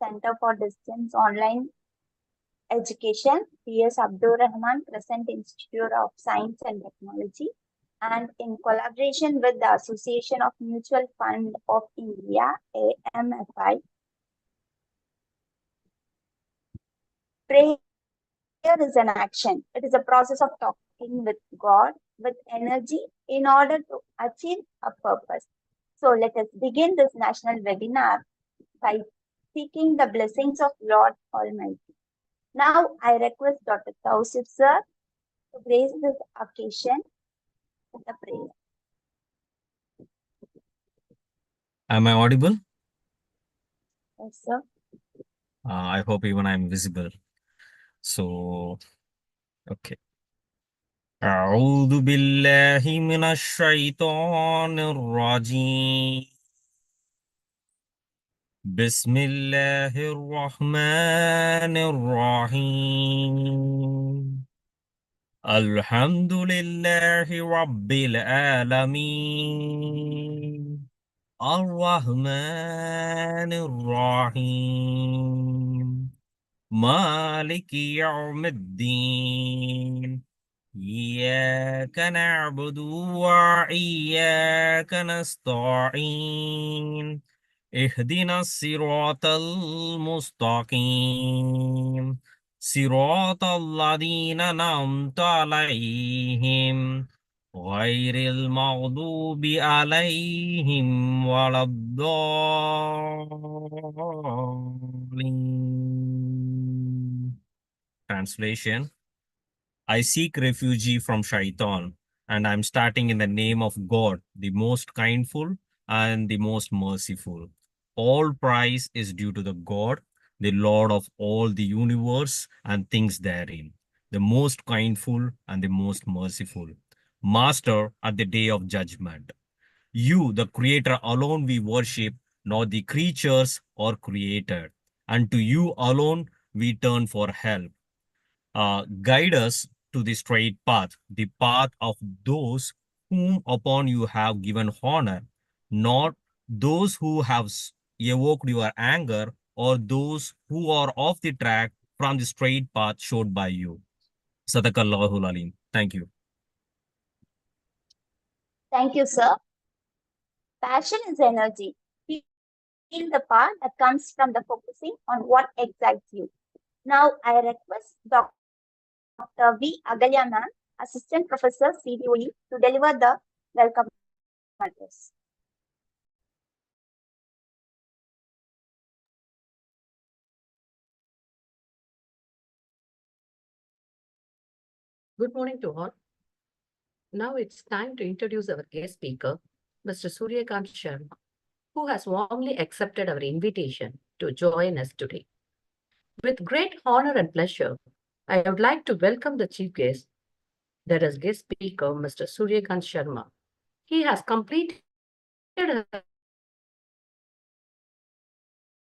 Center for Distance Online Education, P.S. Abdur Rahman Crescent Institute of Science and Technology, and in collaboration with the Association of Mutual Fund of India, AMFI. Prayer is an action. It is a process of talking with God with energy in order to achieve a purpose. So let us begin this national webinar by seeking the blessings of Lord Almighty. Now I request Dr. Tausif sir to grace this occasion with a prayer. Am I audible? Yes, sir. I hope even I'm visible. So, okay. أعوذ بالله من الشيطان الرجيم. بسم الله الرحمن الرحيم. الحمد لله رب العالمين. الرحمن الرحيم. مالك يوم الدين. إياك نعبد وإياك نستعين. اهدنا الصراط المستقيم. صراط الذين أنعمت عليهم غير المغضوب عليهم ولا الضالين. Translation: I seek refuge from Shaitan, and I'm starting in the name of God, the most kindful and the most merciful. All praise is due to the God, the Lord of all the universe and things therein, the most kindful and the most merciful, Master at the day of judgment. You, the Creator alone we worship, not the creatures or created. And to you alone we turn for help. Guide us to the straight path, the path of those whom upon you have given honor, not those who have evoked your anger or those who are off the track from the straight path showed by you. Sadaqallahul Alim. Thank you. Thank you, sir. Passion is energy. Feel the part that comes from the focusing on what excites you. Now I request Dr. V. Agalya ma'am, Assistant Professor CDOE, to deliver the welcome address. Good morning to all. Now it's time to introduce our guest speaker, Mr. Suryakant Sharma, who has warmly accepted our invitation to join us today. With great honor and pleasure, I would like to welcome the chief guest, that is guest speaker, Mr. Suryakant Sharma. He has completed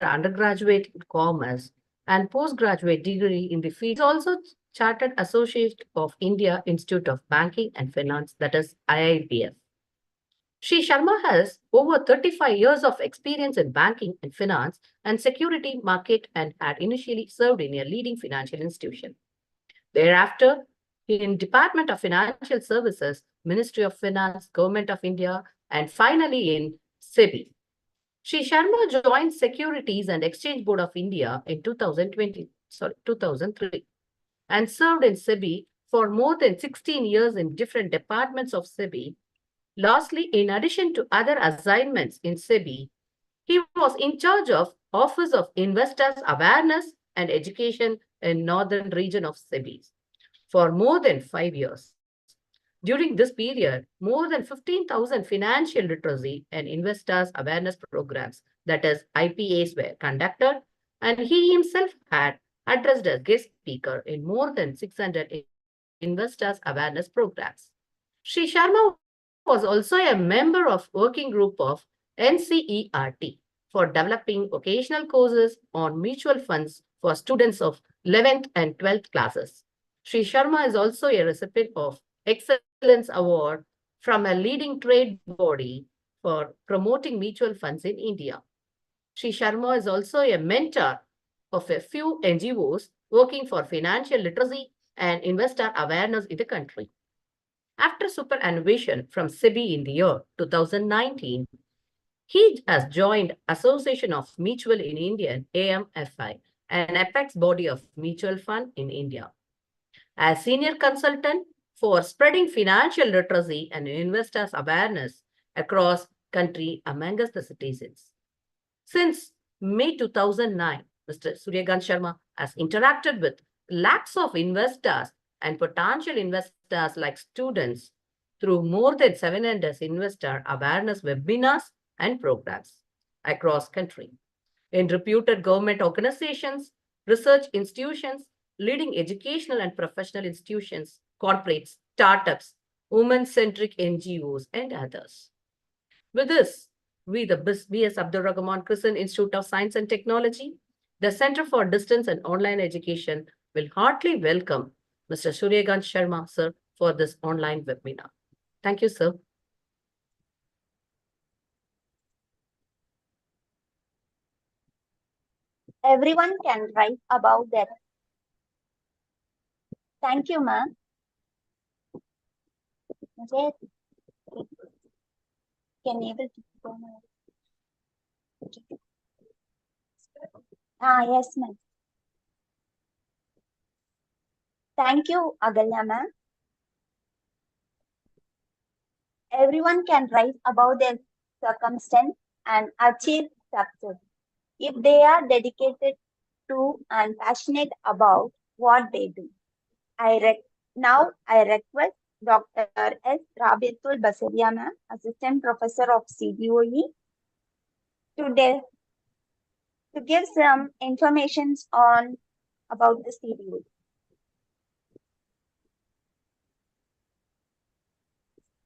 undergraduate in commerce and postgraduate degree in the field. He is also Chartered Associate of India Institute of Banking and Finance, that is IIBF. Shri Sharma has over 35 years of experience in banking and finance and security market and had initially served in a leading financial institution. Thereafter, in Department of Financial Services, Ministry of Finance, Government of India, and finally in SEBI. Shri Sharma joined Securities and Exchange Board of India in 2003 and served in SEBI for more than 16 years in different departments of SEBI. Lastly, in addition to other assignments in SEBI, he was in charge of Office of Investors Awareness and Education in Northern region of SEBI for more than 5 years. During this period, more than 15,000 financial literacy and investors awareness programs, that is IPAs, were conducted, and he himself had addressed as guest speaker in more than 600 investors awareness programs. Shri Sharma was also a member of working group of NCERT for developing occasional courses on mutual funds for students of 11th and 12th classes. Shri Sharma is also a recipient of Excellence Award from a leading trade body for promoting mutual funds in India. Shri Sharma is also a mentor of a few NGOs working for financial literacy and investor awareness in the country. After superannuation from SEBI in the year 2019, he has joined Association of Mutual in India, AMFI, an apex body of mutual fund in India. As senior consultant for spreading financial literacy and investors awareness across country amongst the citizens. Since May 2009, Mr. Suryakant Sharma has interacted with lakhs of investors and potential investors like students through more than 700 investor awareness webinars and programs across country in reputed government organizations, research institutions, leading educational and professional institutions, corporates, startups, women-centric NGOs, and others. With this, we, the B.S. Abdul Rahman Crescent Institute of Science and Technology, the Center for Distance and Online Education, will heartily welcome Mr. Suryakant Sharma, sir, for this online webinar. Thank you, sir. Everyone can write about their. Thank you, ma'am. मुझे can able to go now. Yes, ma'am. Thank you, Agalya, ma'am. Everyone can write about their circumstance and achieve success if they are dedicated to and passionate about what they do. Now I request Dr. S. Rabiatul Basaria, ma'am, Assistant Professor of CDOE, to give some information on about the CDOE.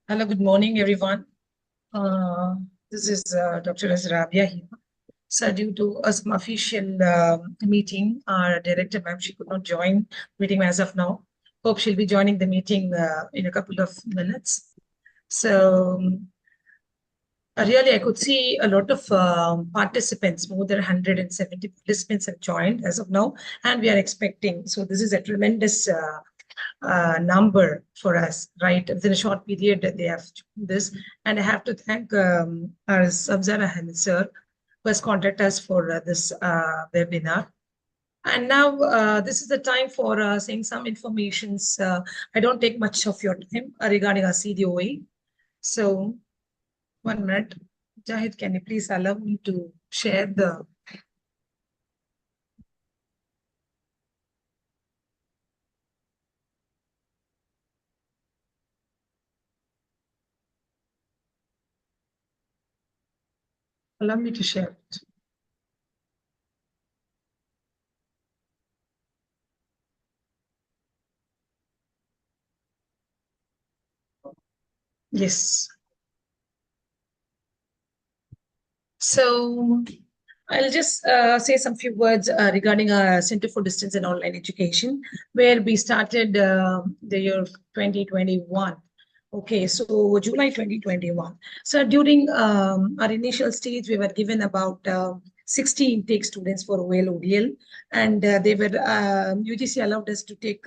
Hello, good morning, everyone. This is Dr. S. Rabia here. So due to some official meeting, our director, ma'am, she could not join meeting as of now. Hope she'll be joining the meeting in a couple of minutes. So really, I could see a lot of participants, more than 170 participants have joined as of now, and we are expecting. So this is a tremendous number for us, right? Within a short period, they have this, and I have to thank our Sabzara Hamid sir, who has contacted us for this webinar. And now this is the time for saying some informations. I don't take much of your time regarding our CDOE. So 1 minute. Jahid, can you please allow me to share the... Allow me to share it. Yes. So I'll just say some few words regarding our Center for Distance and Online Education, where we started the year 2021. Okay, so July 2021. So during our initial stage, we were given about 60 intake students for OL, ODL, and they were UGC allowed us to take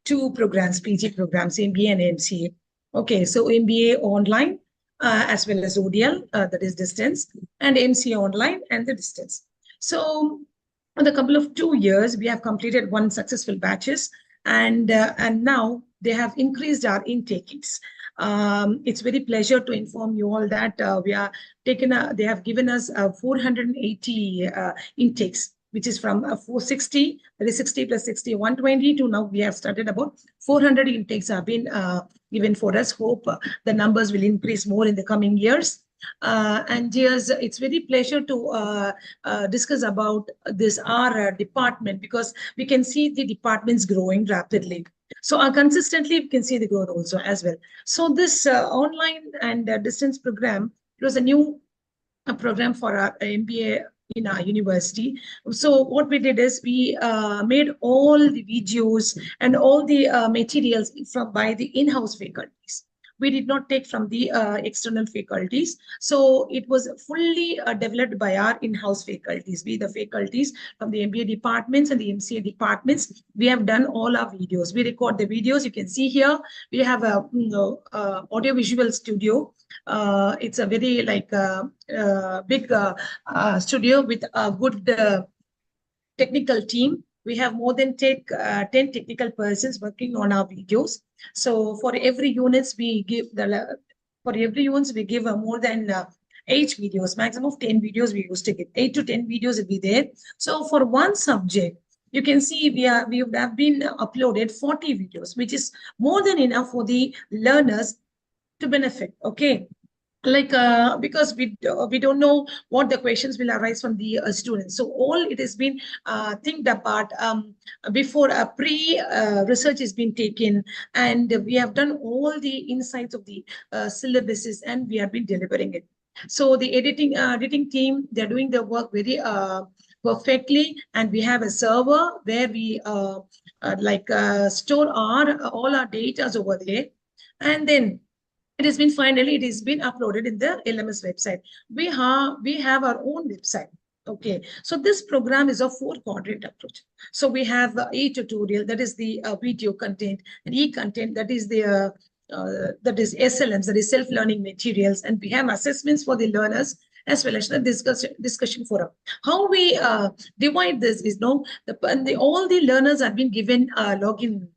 2 programs, PG programs, MBA and MCA. Okay, so MBA online as well as ODL, that is distance, and MCA online and the distance. So in a couple of 2 years, we have completed 1 successful batches, and now they have increased our intakes. It's very pleasure to inform you all that they have given us 480 intakes, which is from 460, that is 60 plus 60, 120, to now we have started about 400 intakes have been given for us. Hope the numbers will increase more in the coming years. And yes, it's very pleasure to discuss about this our department, because we can see the departments growing rapidly. So consistently we can see the growth also as well. So this online and distance program, it was a new program for our MBA in our university. So what we did is we made all the videos and all the materials by the in-house faculties. we did not take from the external faculties. So it was fully developed by our in-house faculties. We, the faculties from the MBA departments and the MCA departments, we have done all our videos. We record the videos. You can see here, we have a audio visual studio. It's a very big studio with a good technical team. We have more than 10 technical persons working on our videos. So for every units, we give more than 8 videos, maximum of 10 videos we used to get. 8 to 10 videos will be there. So for one subject, you can see we have been uploaded 40 videos, which is more than enough for the learners to benefit. Okay. Because we don't know what the questions will arise from the students. So all it has been think apart before a research has been taken, and we have done all the insights of the syllabuses, and we have been delivering it. So the editing team, they're doing their work very perfectly, and we have a server where we store all our data over there, and then it has been uploaded in the LMS website. We have our own website. Okay, so this program is a 4-quadrant approach. So we have a tutorial, that is the video content, and e-content, that is the that is SLMs, that is self-learning materials, and we have assessments for the learners as well as the discussion forum. How we divide this is all the learners have been given login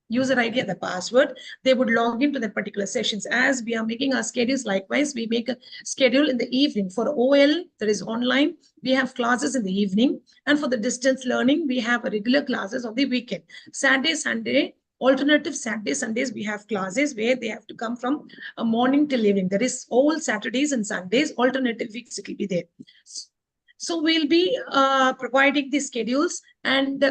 user ID and the password. They would log into the particular sessions. As we are making our schedules, likewise, we make a schedule in the evening. For OL, that is online, we have classes in the evening. And for the distance learning, we have regular classes on the weekend. Saturday, Sunday, alternative Saturday, Sundays, we have classes where they have to come from a morning till evening. That is all Saturdays and Sundays, alternative weeks it will be there. So we'll be providing the schedules, and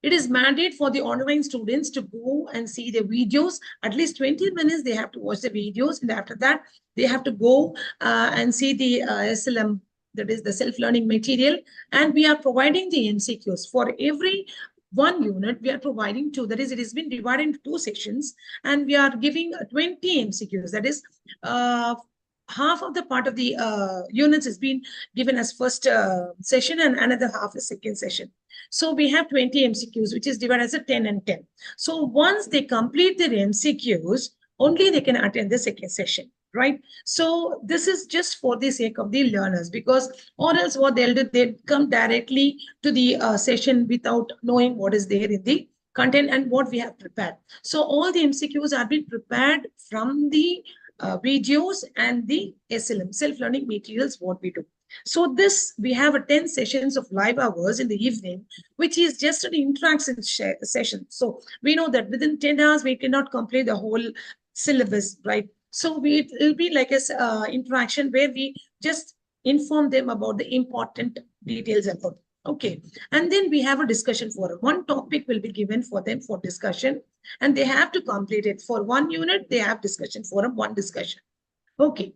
it is mandate for the online students to go and see the videos. At least 20 minutes, they have to watch the videos. And after that, they have to go and see the SLM, that is the self-learning material. And we are providing the MCQs. For every one unit, we are providing 2. That is, it has been divided into 2 sections. And we are giving 20 MCQs. That is, half of the part of the units has been given as first session, and another half is second session. So we have 20 MCQs, which is divided as a 10 and 10. So once they complete their MCQs, only they can attend the second session, right? So this is just for the sake of the learners, because or else what they'll do, they come directly to the session without knowing what is there in the content and what we have prepared. So all the MCQs have been prepared from the videos and the SLM, self-learning materials, what we do. So this, we have a 10 sessions of live hours in the evening, which is just an interaction session. So we know that within 10 hours, we cannot complete the whole syllabus, right? So it will be like a interaction where we just inform them about the important details about. Okay, and then we have a discussion forum. One topic will be given for them for discussion, and they have to complete it. For one unit, they have discussion forum, one discussion. Okay.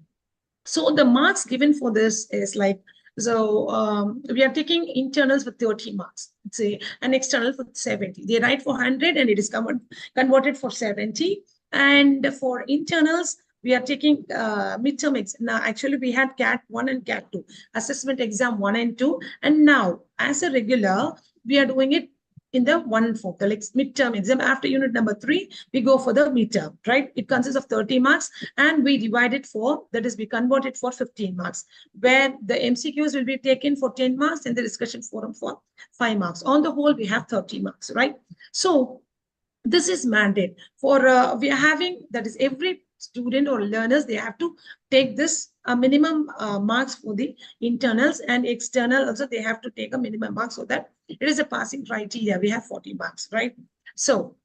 So the marks given for this is we are taking internals for 30 marks, say, and external for 70. They write for 100 and it is converted for 70. And for internals, we are taking midterm exam. Now, actually, we had CAT 1 and CAT 2, assessment exam 1 and 2. And now, as a regular, we are doing it in the 1/4, the midterm exam. After unit number 3, we go for the midterm, right? It consists of 30 marks, and we divide it for, that is, we convert it for 15 marks, where the MCQs will be taken for 10 marks and the discussion forum for 5 marks. On the whole, we have 30 marks, right? So this is mandate for, we are having, that is, every student or learners, they have to take this minimum marks for the internals, and external also they have to take a minimum mark, so that it is a passing criteria. We have 40 marks, right? So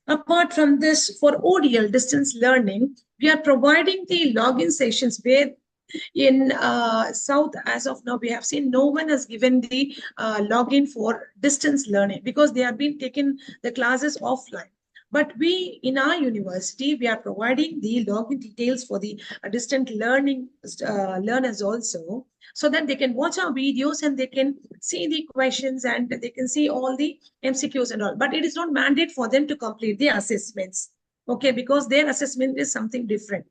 apart from this, for ODL, distance learning, we are providing the login sessions where in South, as of now, we have seen no one has given the login for distance learning, because they have been taking the classes offline. But we, in our university, we are providing the login details for the distant learning learners also, so that they can watch our videos and they can see the questions and they can see all the MCQs and all. But it is not mandate for them to complete the assessments, okay, because their assessment is something different.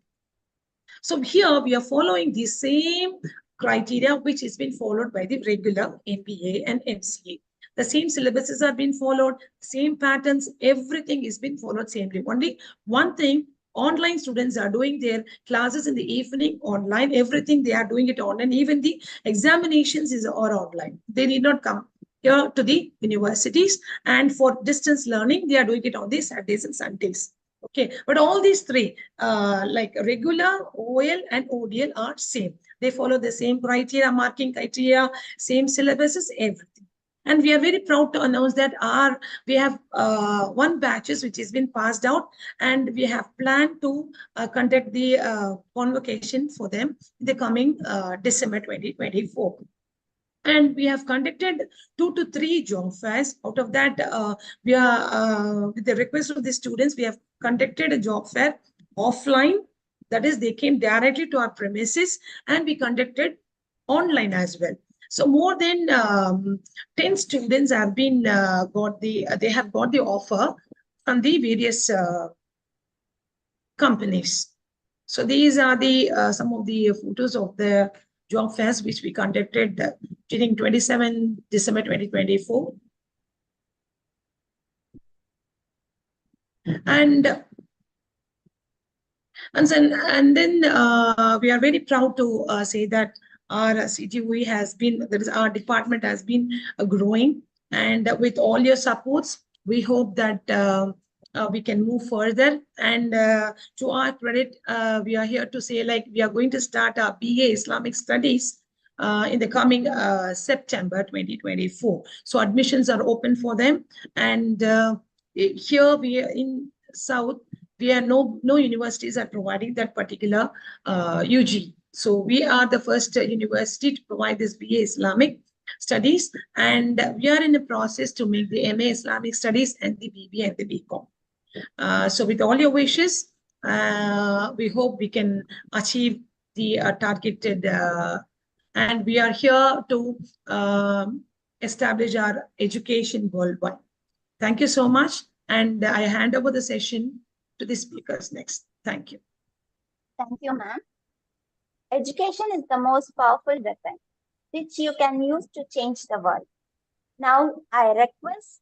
So here we are following the same criteria which is being followed by the regular MBA and MCA. The same syllabuses are being followed, same patterns, everything is being followed samely. Only one thing, online students are doing their classes in the evening online, everything they are doing it online, even the examinations are online. They need not come here to the universities, and for distance learning, they are doing it on the Saturdays and Sundays. Okay, but all these three, like regular, OL, and ODL are same. They follow the same criteria, marking criteria, same syllabuses, everything. And we are very proud to announce that we have one batches which has been passed out, and we have planned to conduct the convocation for them in the coming December 2024. And we have conducted 2 to 3 job fairs. Out of that, we are, with the request of the students, we have conducted a job fair offline. That is, they came directly to our premises, and we conducted online as well. So more than 10 students have been they have got the offer from the various companies. So these are the some of the photos of the job fairs which we conducted during 27 December 2024. And then we are very proud to say that our CTUE has been, that is, our department has been growing. And with all your supports, we hope that we can move further. And to our credit, we are here to say, like, we are going to start our BA Islamic Studies in the coming September 2024. So admissions are open for them. And here we are in South, we are no universities are providing that particular UG. So we are the first university to provide this BA Islamic Studies, and we are in the process to make the MA Islamic Studies and the BB and the BCom. So with all your wishes, we hope we can achieve the targeted, and we are here to establish our education worldwide. Thank you so much. And I hand over the session to the speakers next. Thank you. Thank you, ma'am. Education is the most powerful weapon which you can use to change the world. Now, I request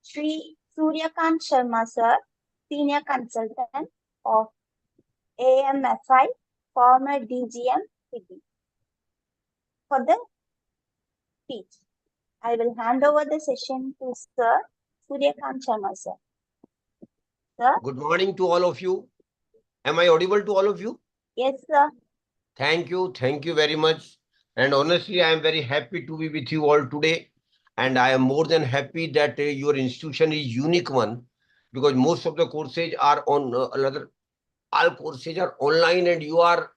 Sri Suryakant Sharma sir, Senior Consultant of AMFI, former DGM City, for the speech. I will hand over the session to Sir Suryakant Sharma sir. Sir? Good morning to all of you. Am I audible to all of you? Yes, sir. Thank you. Thank you very much. And honestly, I am very happy to be with you all today. And I am more than happy that your institution is unique one, because most of the courses are on all courses are online, and you are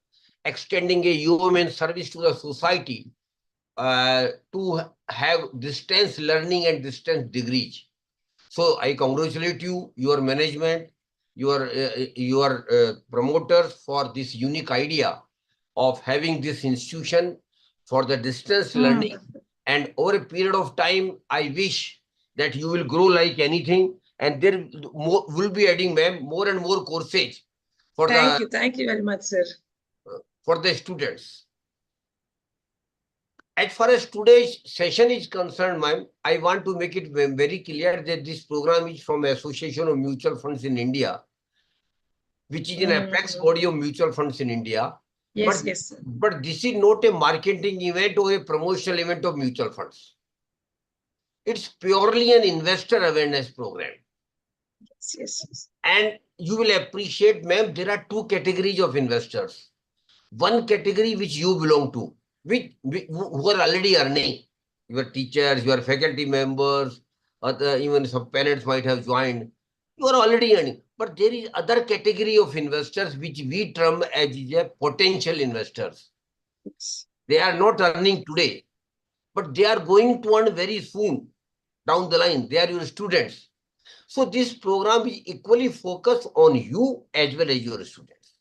extending a human service to the society to have distance learning and distance degrees. So I congratulate you, your management, your promoters for this unique idea of having this institution for the distance learning. And over a period of time, I wish that you will grow like anything, and there will be adding, ma'am, more and more courses for Thank you very much, sir. For the students. As far as today's session is concerned, ma'am, I want to make it very clear that this program is from Association of Mutual Funds in India, which is an apex body of mutual funds in India. Yes, but this is not a marketing event or a promotional event of mutual funds. It's purely an investor awareness program. Yes. And you will appreciate, ma'am, there are two categories of investors. One category which you belong to, who are already earning. Your teachers, your faculty members, even some parents might have joined. You are already earning. But there is other category of investors which we term as a potential investors. They are not earning today, but they are going to earn very soon down the line. They are your students. So this program is equally focused on you as well as your students.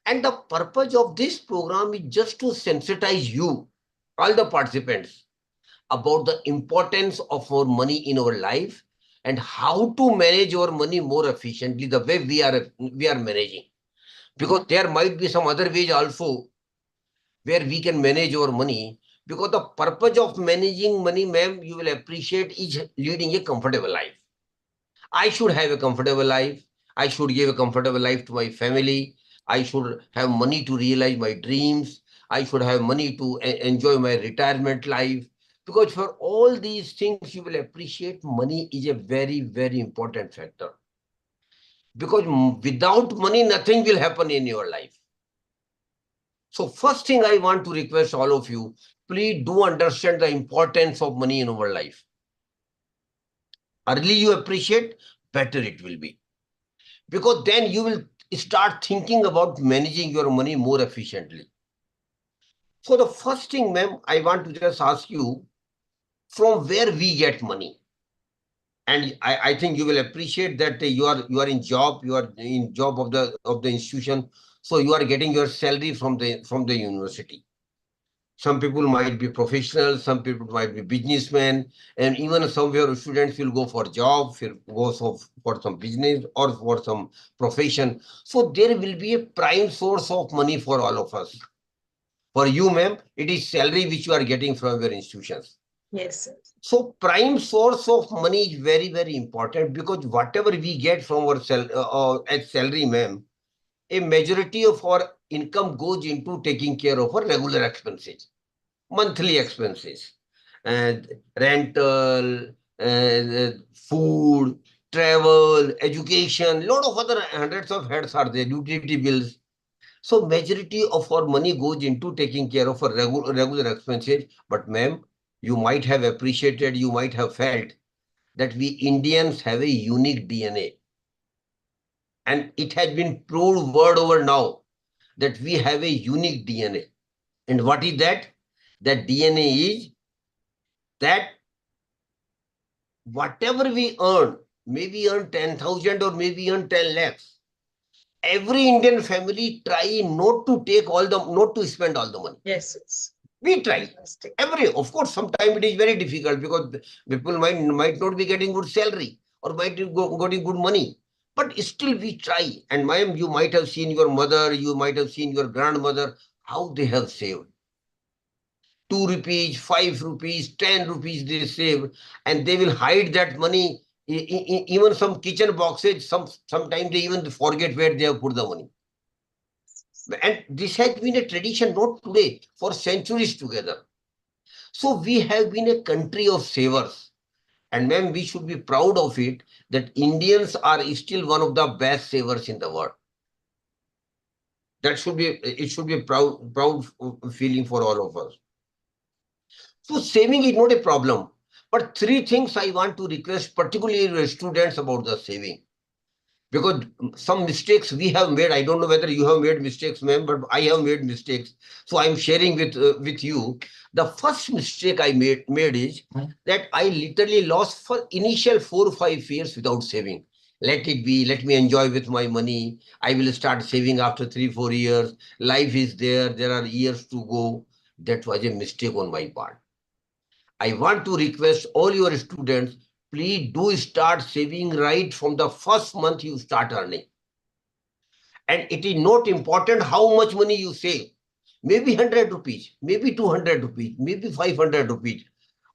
And the purpose of this program is just to sensitize you, all the participants, about the importance of our money in our life and how to manage our money more efficiently the way we are managing. Because there might be some other ways also where we can manage our money. Because the purpose of managing money, ma'am, you will appreciate, is leading a comfortable life. I should have a comfortable life. I should give a comfortable life to my family. I should have money to realize my dreams. I should have money to enjoy my retirement life. Because for all these things, you will appreciate money is a very, very important factor. Because without money, nothing will happen in your life. So first thing I want to request all of you, please do understand the importance of money in our life. Early you appreciate, better it will be. Because then you will start thinking about managing your money more efficiently. So the first thing, ma'am, I want to just ask you, from where we get money? And I think you will appreciate that you are in job of the institution, so you are getting your salary from the university. Some people might be professionals, some people might be businessmen, and even some of your students will go for job, for some business or for some profession. So there will be a prime source of money for all of us. For you, ma'am, it is salary which you are getting from your institutions. Yes, sir. So prime source of money is very, very important, because whatever we get from our as salary, ma'am, a majority of our income goes into taking care of our regular expenses, monthly expenses, and rental, food, travel, education, lot of other hundreds of heads are there, utility bills. So majority of our money goes into taking care of our regular expenses. But ma'am, you might have appreciated, you might have felt that we Indians have a unique DNA. And it has been proved word over now that we have a unique DNA. And what is that? That DNA is that whatever we earn, maybe earn 10,000 or maybe earn 10 lakhs, every Indian family try not to spend all the money. Yes, yes. We try. Fantastic. Of course, sometimes it is very difficult because people might not be getting good salary or might be getting good money. But still we try. And ma'am, you might have seen your mother, you might have seen your grandmother, how they have saved. 2 rupees, 5 rupees, 10 rupees they save, and they will hide that money. Even some kitchen boxes, sometimes they even forget where they have put the money. And this has been a tradition, not today, for centuries together. So we have been a country of savers. And ma'am, we should be proud of it that Indians are still one of the best savers in the world. It should be a proud feeling for all of us. So saving is not a problem. But three things I want to request, particularly your students, about the saving. Because some mistakes we have made, I don't know whether you have made mistakes, ma'am, but I have made mistakes. So I'm sharing with you. The first mistake I made is that I literally lost for initial 4 or 5 years without saving. Let it be, let me enjoy with my money. I will start saving after 3 or 4 years. Life is there are years to go. That was a mistake on my part. I want to request all your students, please do start saving right from the first month you start earning. And it is not important how much money you save. Maybe 100 rupees, maybe 200 rupees, maybe 500 rupees.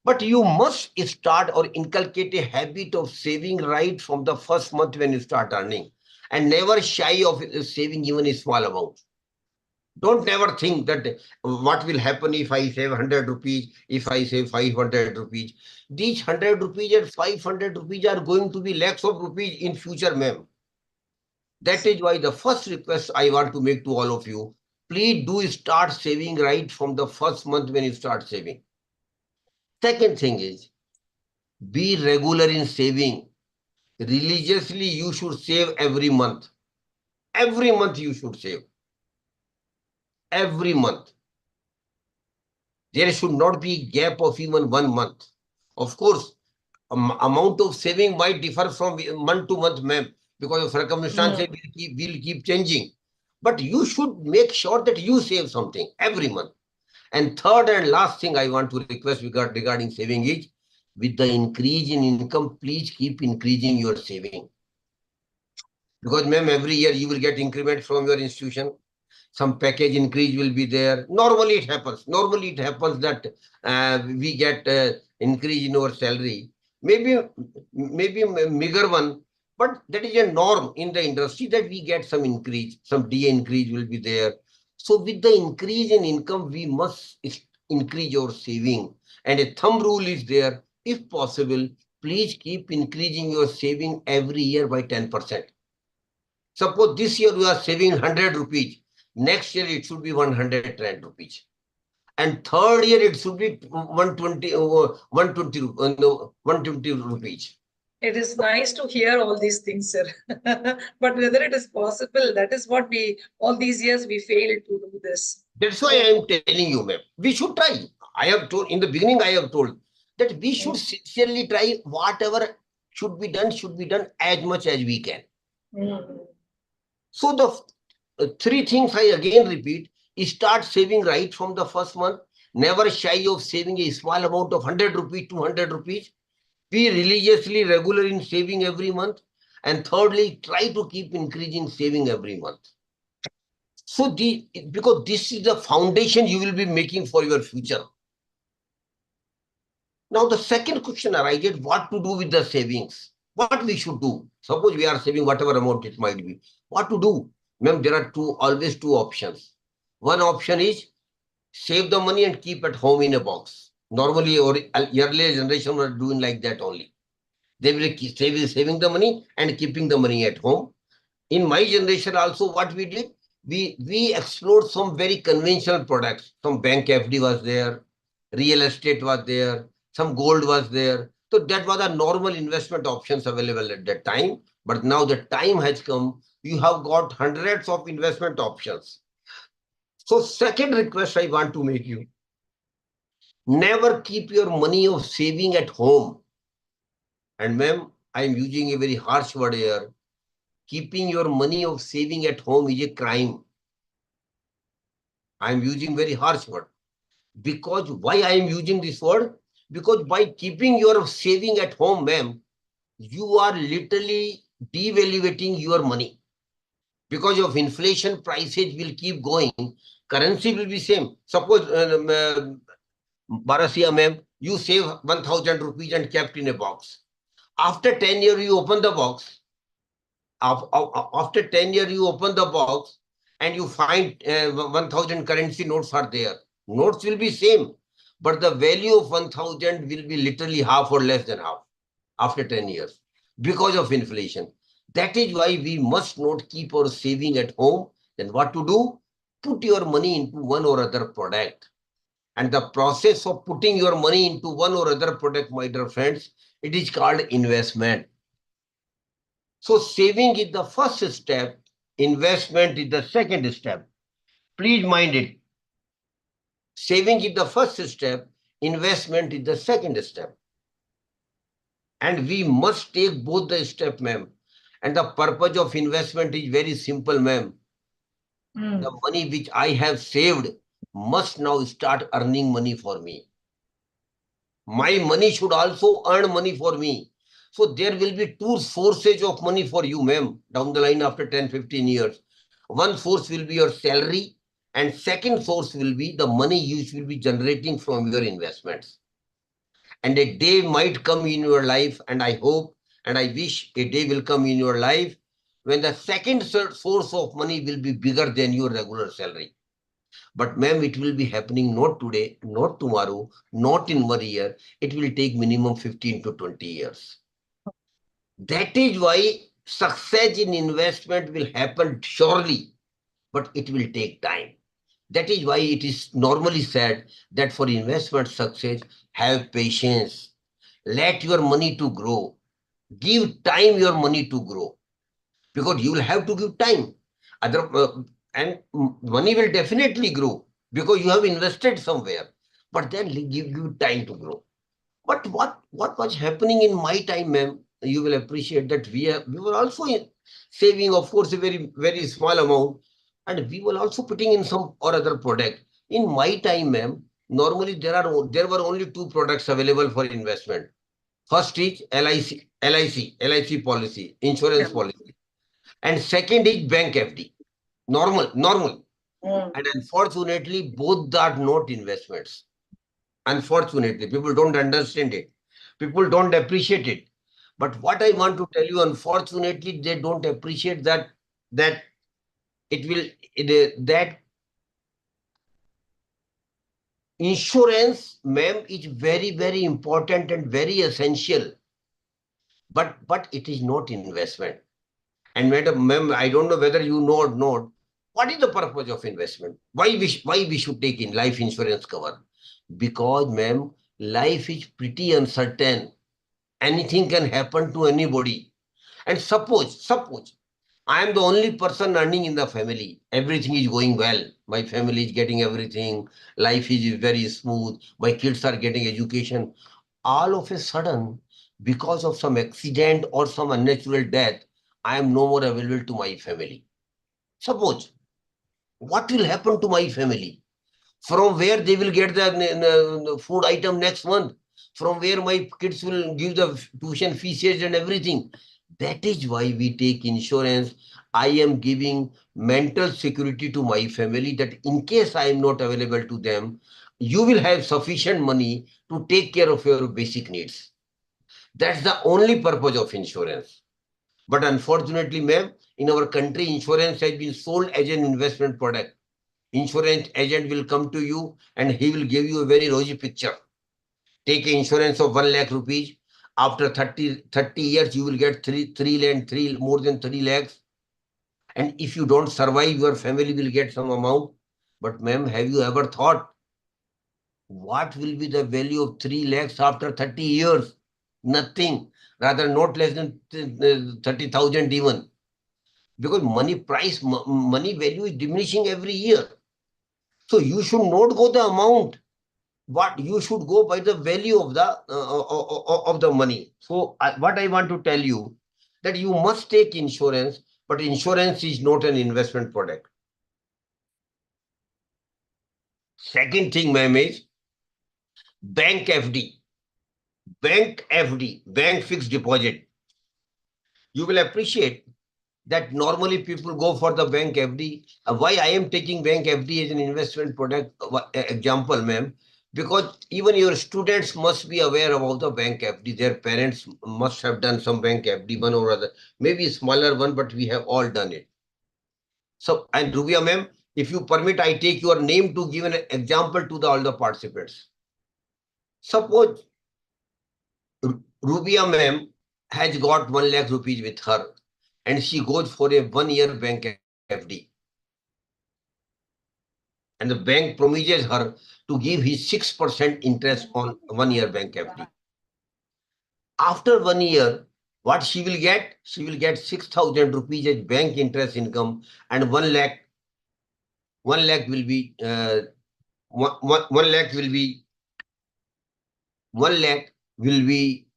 But you must start or inculcate a habit of saving right from the first month when you start earning. And never shy of saving even a small amount. Don't never think that what will happen if I save 100 rupees, if I save 500 rupees. These 100 rupees and 500 rupees are going to be lakhs of rupees in future, ma'am. That is why the first request I want to make to all of you, please do start saving right from the first month when you start saving. Second thing is, be regular in saving. Religiously, you should save every month. Every month you should save. Every month. There should not be gap of even 1 month. Of course, amount of saving might differ from month to month, ma'am, because of circumstances will keep changing. But you should make sure that you save something every month. And third and last thing I want to request regarding saving is, with the increase in income, please keep increasing your saving. Because, ma'am, every year you will get increment from your institution. Some package increase will be there. Normally it happens. Normally it happens that we get increase in our salary. Maybe a meager one, but that is a norm in the industry that we get some increase, some DA increase will be there. So with the increase in income, we must increase our saving. And a thumb rule is there. If possible, please keep increasing your saving every year by 10%. Suppose this year you are saving 100 rupees. Next year it should be 110 rupees. And third year it should be 120, 120 rupees. It is nice to hear all these things, sir. But whether it is possible, that is what all these years we failed to do this. That's why I am telling you, ma'am, we should try. I have told, in the beginning, I have told that we should sincerely try whatever should be done as much as we can. So the three things I again repeat is, start saving right from the first month. Never shy of saving a small amount of 100 rupees, 200 rupees. Be religiously regular in saving every month. And thirdly, try to keep increasing saving every month. So because this is the foundation you will be making for your future. Now the second question arises, what to do with the savings? What we should do? Suppose we are saving whatever amount it might be. What to do? Ma'am, there are always two options. One option is save the money and keep at home in a box. Normally, or earlier generation were doing like that only. They will keep saving the money and keeping the money at home. In my generation also, what we did, we explored some very conventional products. Some bank FD was there, real estate was there, some gold was there. So that was a normal investment options available at that time. But now the time has come, you have got hundreds of investment options. So second request I want to make you, never keep your money of saving at home. And ma'am, I am using a very harsh word here. Keeping your money of saving at home is a crime. I am using very harsh word. Because why I am using this word? Because by keeping your saving at home, ma'am, you are literally devaluating your money. Because of inflation, prices will keep going. Currency will be same. Suppose, Barasia, ma'am, you save 1,000 rupees and kept in a box. After 10 years, you open the box. After 10 years, you open the box and you find 1,000 currency notes are there. Notes will be same, but the value of 1,000 will be literally half or less than half after 10 years because of inflation. That is why we must not keep our saving at home. Then what to do? Put your money into one or other product. And the process of putting your money into one or other product, my dear friends, it is called investment. So saving is the first step, investment is the second step. Please mind it. Saving is the first step, investment is the second step. And we must take both the steps, ma'am. And the purpose of investment is very simple, ma'am. The money which I have saved must now start earning money for me. My money should also earn money for me. So there will be two sources of money for you, ma'am, down the line after 10, 15 years. One source will be your salary, and second source will be the money you will be generating from your investments. And a day might come in your life, and I hope and I wish a day will come in your life when the second source of money will be bigger than your regular salary. But ma'am, it will be happening not today, not tomorrow, not in 1 year. It will take minimum 15 to 20 years. That is why success in investment will happen surely, but it will take time. That is why it is normally said that for investment success, have patience. Let your money to grow. Give time your money to grow. Because you will have to give time. And money will definitely grow because you have invested somewhere. But then give you time to grow. But what was happening in my time, ma'am, you will appreciate that we were also saving, of course, a very small amount, and we were also putting in some or other product. In my time, ma'am, normally there were only two products available for investment. First is LIC policy, insurance policy, and second is bank FD. Normal. And unfortunately, both are not investments. Unfortunately, people don't understand it. People don't appreciate it. But what I want to tell you, unfortunately, they don't appreciate that that insurance, ma'am, is very important and very essential. But it is not investment. And madam, ma'am, I don't know whether you know or not. What is the purpose of investment? Why we should take in life insurance cover? Because, ma'am, life is pretty uncertain. Anything can happen to anybody. And suppose I am the only person earning in the family. Everything is going well. My family is getting everything. Life is very smooth. My kids are getting education. All of a sudden, because of some accident or some unnatural death, I am no more available to my family. Suppose, what will happen to my family? From where they will get the food item next month? From where my kids will give the tuition fees and everything? That is why we take insurance. I am giving mental security to my family that in case I am not available to them, you will have sufficient money to take care of your basic needs. That's the only purpose of insurance. But unfortunately, ma'am, in our country, insurance has been sold as an investment product. Insurance agent will come to you and he will give you a very rosy picture. Take an insurance of 1 lakh rupees. After 30 years, you will get more than 3 lakhs. And if you don't survive, your family will get some amount. But ma'am, have you ever thought what will be the value of 3 lakhs after 30 years? Nothing. Rather, not less than 30,000 even. Because money value is diminishing every year. So you should not go the amount. What you should go by the value of the money. So what I want to tell you that you must take insurance, but insurance is not an investment product. Second thing, ma'am, is bank FD. Bank fixed deposit. You will appreciate that normally people go for the bank FD. Why I am taking bank FD as an investment product example, ma'am? Because even your students must be aware about the bank FD. Their parents must have done some bank FD, one or other. Maybe a smaller one, but we have all done it. So, and Rubia, ma'am, if you permit, I take your name to give an example to all the participants. Suppose Rubia, ma'am, has got 1 lakh rupees with her and she goes for a 1-year bank FD. And the bank promises her to give his 6% interest on 1-year bank FD. After 1 year, what she will get? She will get 6,000 rupees as bank interest income, and 1 lakh will be 1 lakh will be 1 lakh will be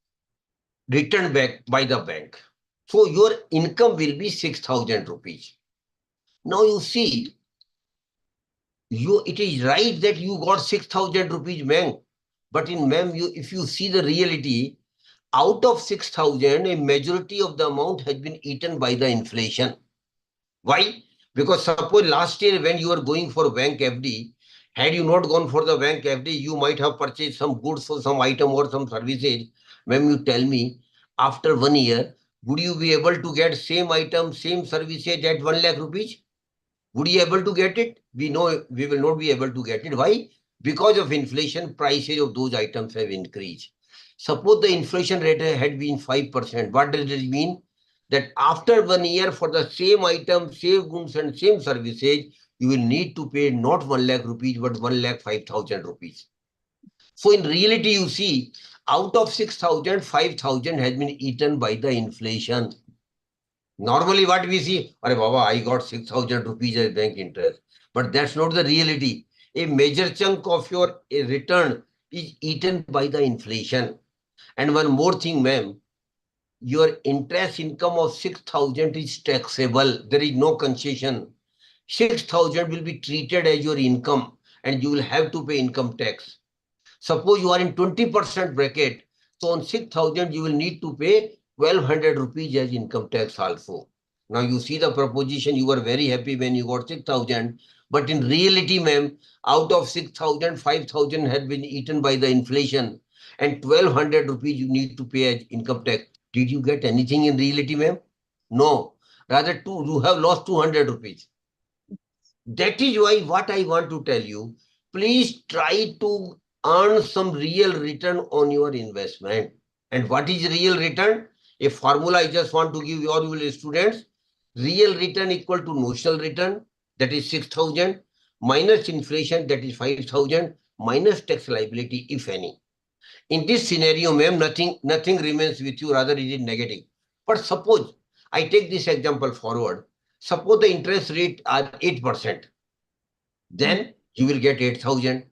returned back by the bank. So your income will be 6,000 rupees. Now you see, it is right that you got 6,000 rupees, ma'am. But in ma'am, if you see the reality, out of 6,000, a majority of the amount has been eaten by the inflation. Why? Because suppose last year when you were going for bank FD, had you not gone for the bank FD, you might have purchased some goods or some item or some services. Ma'am, you tell me, after 1 year, would you be able to get same item, same services at 1 lakh rupees? Would you able to get it? We know we will not be able to get it. Why? Because of inflation, prices of those items have increased. Suppose the inflation rate had been 5%. What does it mean? That after 1 year for the same item, same goods and same services, you will need to pay not 1 lakh rupees, but 1 lakh 5,000 rupees. So in reality, you see, out of 6,000, 5,000 has been eaten by the inflation. Normally, what we see, Arey Baba, I got 6,000 rupees as bank interest. But that's not the reality. A major chunk of your return is eaten by the inflation. And one more thing, ma'am, your interest income of 6,000 is taxable. There is no concession. 6,000 will be treated as your income and you will have to pay income tax. Suppose you are in 20% bracket, so on 6,000 you will need to pay 1,200 rupees as income tax also. Now you see the proposition, you were very happy when you got 6,000, but in reality, ma'am, out of 6,000, 5,000 had been eaten by the inflation and 1,200 rupees you need to pay as income tax. Did you get anything in reality, ma'am? No. Rather, you have lost 200 rupees. That is why what I want to tell you, please try to earn some real return on your investment. And what is real return? A formula I just want to give your students. Real return equal to notional return, that is 6,000, minus inflation, that is 5,000, minus tax liability, if any. In this scenario, ma'am, nothing remains with you, rather it is negative. But suppose, I take this example forward. Suppose the interest rate are 8%. Then you will get 8,000.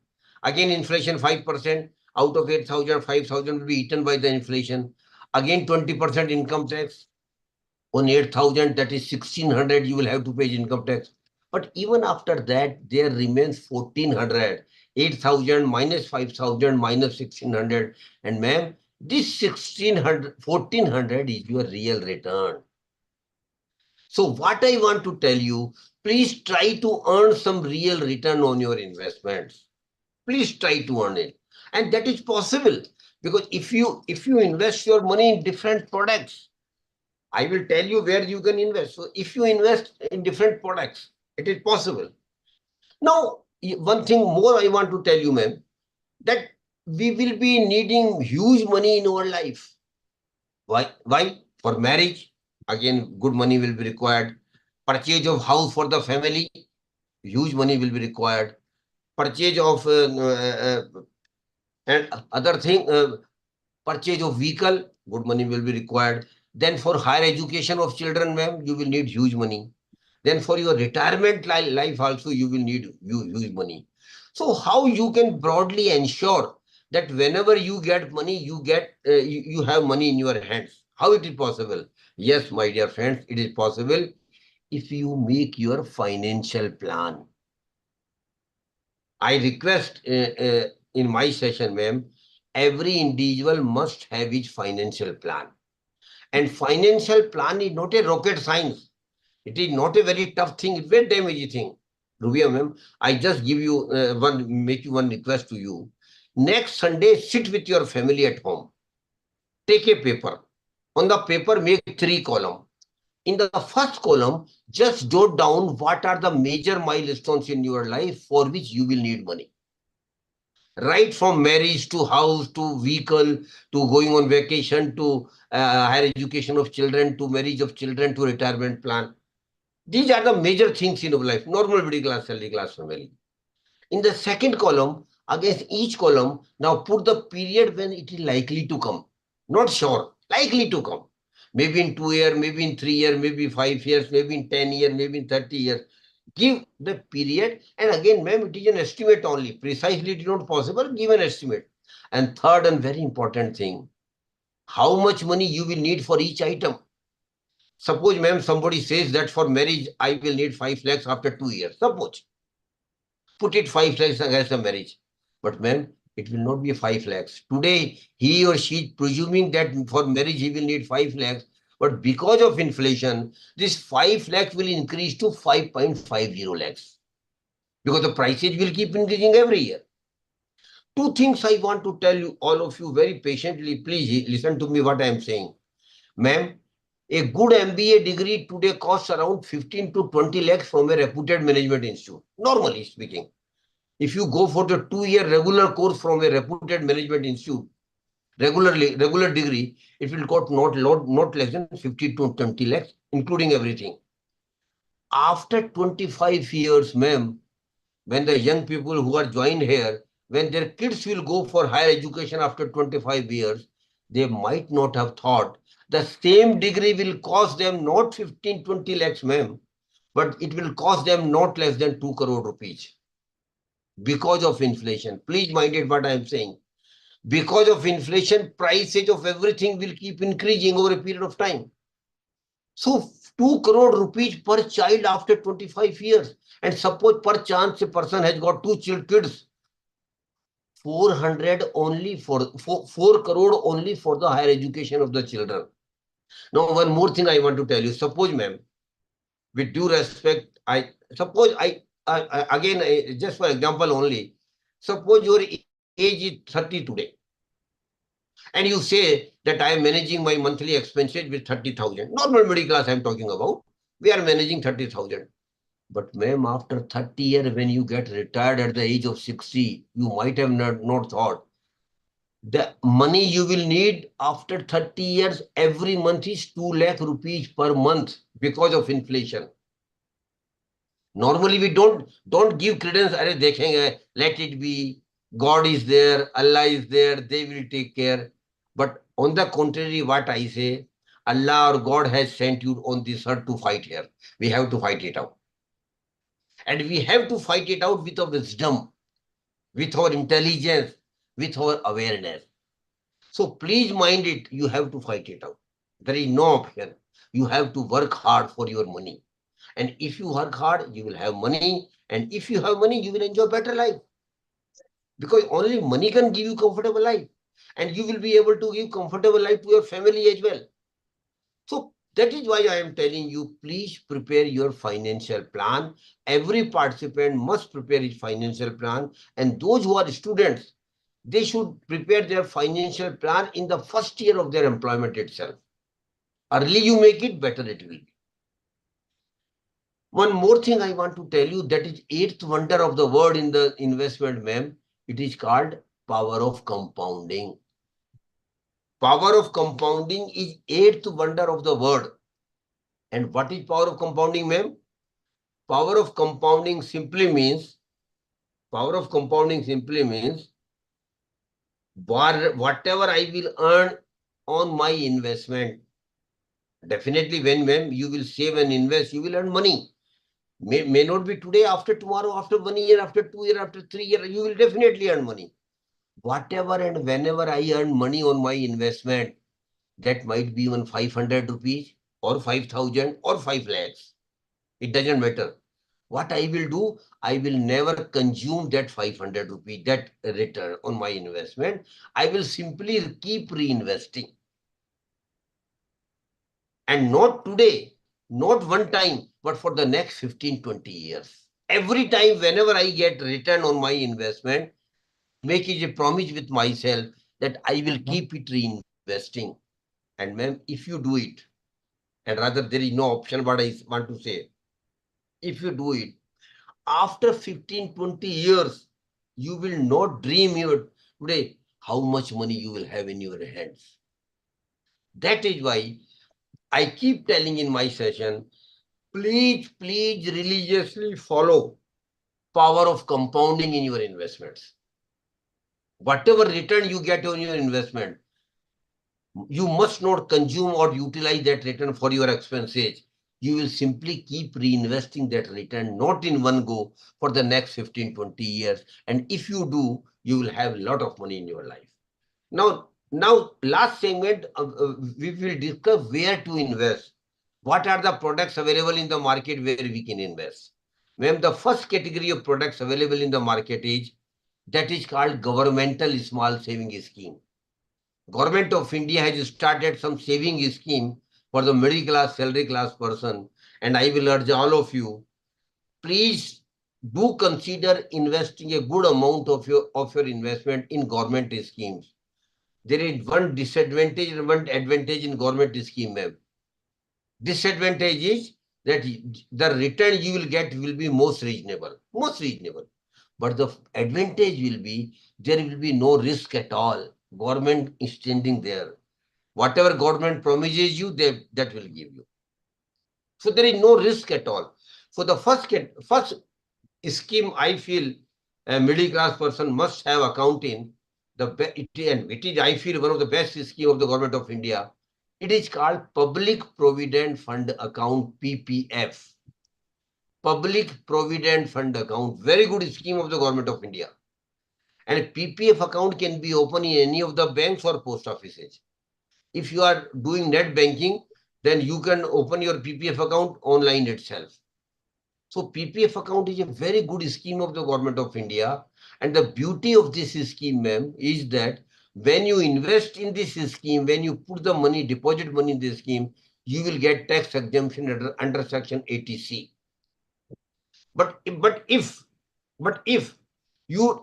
Again, inflation 5%. Out of 8,000, 5,000 will be eaten by the inflation. Again, 20% income tax. On 8,000, that is 1,600, you will have to pay income tax. But even after that, there remains 1,400. 8,000 minus 5,000 minus 1,600. And ma'am, this 1,400 is your real return. So what I want to tell you, please try to earn some real return on your investments. Please try to earn it. And that is possible because if you invest your money in different products, I will tell you where you can invest. So if you invest in different products, it is possible. Now, one thing more I want to tell you, ma'am, that we will be needing huge money in our life. Why? For marriage, again, good money will be required. Purchase of house for the family, huge money will be required. Purchase of and other thing, purchase of vehicle, good money will be required. Then for higher education of children, ma'am, you will need huge money. Then for your retirement life also, you will need huge money. So how you can broadly ensure that whenever you get money, you have money in your hands? How it is possible? Yes, my dear friends, it is possible if you make your financial plan. I request in my session, ma'am, every individual must have his financial plan. And financial plan is not a rocket science. It is not a very tough thing, it's a very damaging thing. Rubia, ma'am, I just give you make you one request to you. Next Sunday, sit with your family at home. Take a paper. On the paper, make 3 columns. In the first column, just jot down what are the major milestones in your life for which you will need money. Right from marriage to house to vehicle to going on vacation to higher education of children to marriage of children to retirement plan. These are the major things in our life, normal middle class, salary class family. In the second column, against each column, now put the period when it is likely to come. Not sure, likely to come. Maybe in 2 years, maybe in 3 years, maybe 5 years, maybe in 10 years, maybe in 30 years. Give the period. And again, ma'am, it is an estimate only. Precisely, it is not possible. Give an estimate. And third and very important thing, how much money you will need for each item. Suppose, ma'am, somebody says that for marriage, I will need 5 lakhs after 2 years. Suppose. Put it 5 lakhs against the marriage. But, ma'am, it will not be 5 lakhs. Today, he or she is presuming that for marriage, he will need 5 lakhs. But because of inflation, this 5 lakhs will increase to 5.50 lakhs. Because the prices will keep increasing every year. 2 things I want to tell you, all of you, very patiently. Please listen to me what I am saying. Ma'am, a good MBA degree today costs around 15 to 20 lakhs from a reputed management institute, normally speaking. If you go for the 2-year regular course from a reputed management institute, regular degree, it will cost not less than 50 to 20 lakhs, including everything. After 25 years, ma'am, when the young people who are joined here, when their kids will go for higher education after 25 years, they might not have thought the same degree will cost them not 15, 20 lakhs, ma'am, but it will cost them not less than 2 crore rupees because of inflation. Please mind it what I am saying. Because of inflation, prices of everything will keep increasing over a period of time. So 2 crore rupees per child after 25 years. And suppose per chance a person has got 2 kids, 400 only for 4 crore only for the higher education of the children. Now, one more thing I want to tell you. Suppose, ma'am, with due respect, again, just for example only, suppose your age is 30 today, and you say that I am managing my monthly expenses with 30,000. Normal middle class I am talking about. We are managing 30,000. But ma'am, after 30 years, when you get retired at the age of 60, you might have not thought the money you will need after 30 years every month is 2 lakh rupees per month because of inflation. Normally, we don't give credence. Arey dekhenge, let it be. God is there, Allah is there, they will take care. But on the contrary, what I say, Allah or God has sent you on this earth to fight here. We have to fight it out. And we have to fight it out with our wisdom, with our intelligence, with our awareness. So please mind it, you have to fight it out. There is no option. You have to work hard for your money. And if you work hard, you will have money. And if you have money, you will enjoy better life. Because only money can give you comfortable life. And you will be able to give comfortable life to your family as well. So that is why I am telling you, please prepare your financial plan. Every participant must prepare his financial plan. And those who are students, they should prepare their financial plan in the first year of their employment itself. Early you make it, better it will be. One more thing I want to tell you, that is eighth wonder of the world in the investment, ma'am. It is called power of compounding. Power of compounding is eighth wonder of the world. And what is power of compounding, ma'am? Power of compounding simply means, whatever I will earn on my investment. Definitely when, ma'am, you will save and invest, you will earn money. May not be today, after tomorrow, after 1 year, after 2 years, after 3 years, you will definitely earn money. Whatever and whenever I earn money on my investment, that might be even 500 rupees or 5,000 or 5 lakhs. It doesn't matter. What I will do, I will never consume that 500 rupees, that return on my investment. I will simply keep reinvesting. And not today, not one time, but for the next 15, 20 years. Every time, whenever I get return on my investment, make it a promise with myself that I will keep it reinvesting. And ma'am, if you do it, and rather there is no option, what I want to say, if you do it, after 15, 20 years, you will not dream today how much money you will have in your hands. That is why I keep telling in my session, please religiously follow power of compounding in your investments. Whatever return you get on your investment, you must not consume or utilize that return for your expenses. You will simply keep reinvesting that return, not in one go, for the next 15, 20 years. And if you do, you will have a lot of money in your life. Now last segment, we will discuss where to invest. What are the products available in the market where we can invest? Ma'am, the first category of products available in the market is called governmental small saving scheme. Government of India has started some saving scheme for the middle class, salary class person. And I will urge all of you, please do consider investing a good amount of your investment in government schemes. There is one disadvantage and one advantage in government scheme, ma'am. Disadvantage is that the return you will get will be most reasonable. But the advantage will be there will be no risk at all. Government is standing there. Whatever government promises you, that will give you. So there is no risk at all. So the first scheme, I feel a middle class person must have account in. It is, I feel, one of the best scheme of the government of India. It is called Public Provident Fund Account, PPF. Public Provident Fund Account. Very good scheme of the government of India. And a PPF account can be opened in any of the banks or post offices. If you are doing net banking, then you can open your PPF account online itself. So PPF account is a very good scheme of the government of India. And the beauty of this scheme, ma'am, is that when you invest in this scheme, when you put the money, deposit money in this scheme, you will get tax exemption under Section 80C. But if you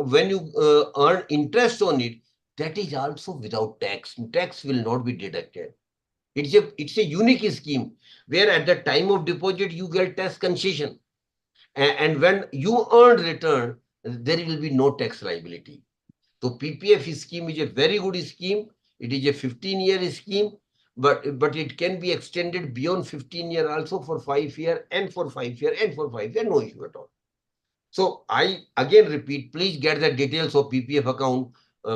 when you earn interest on it, that is also without tax. Tax will not be deducted. It's a unique scheme where at the time of deposit you get tax concession, and when you earn return, there will be no tax liability. So PPF scheme is a very good scheme. It is a 15-year scheme, but it can be extended beyond 15 year also for 5 year and for 5 year and for 5 year, no issue at all. So I again repeat, please get the details of PPF account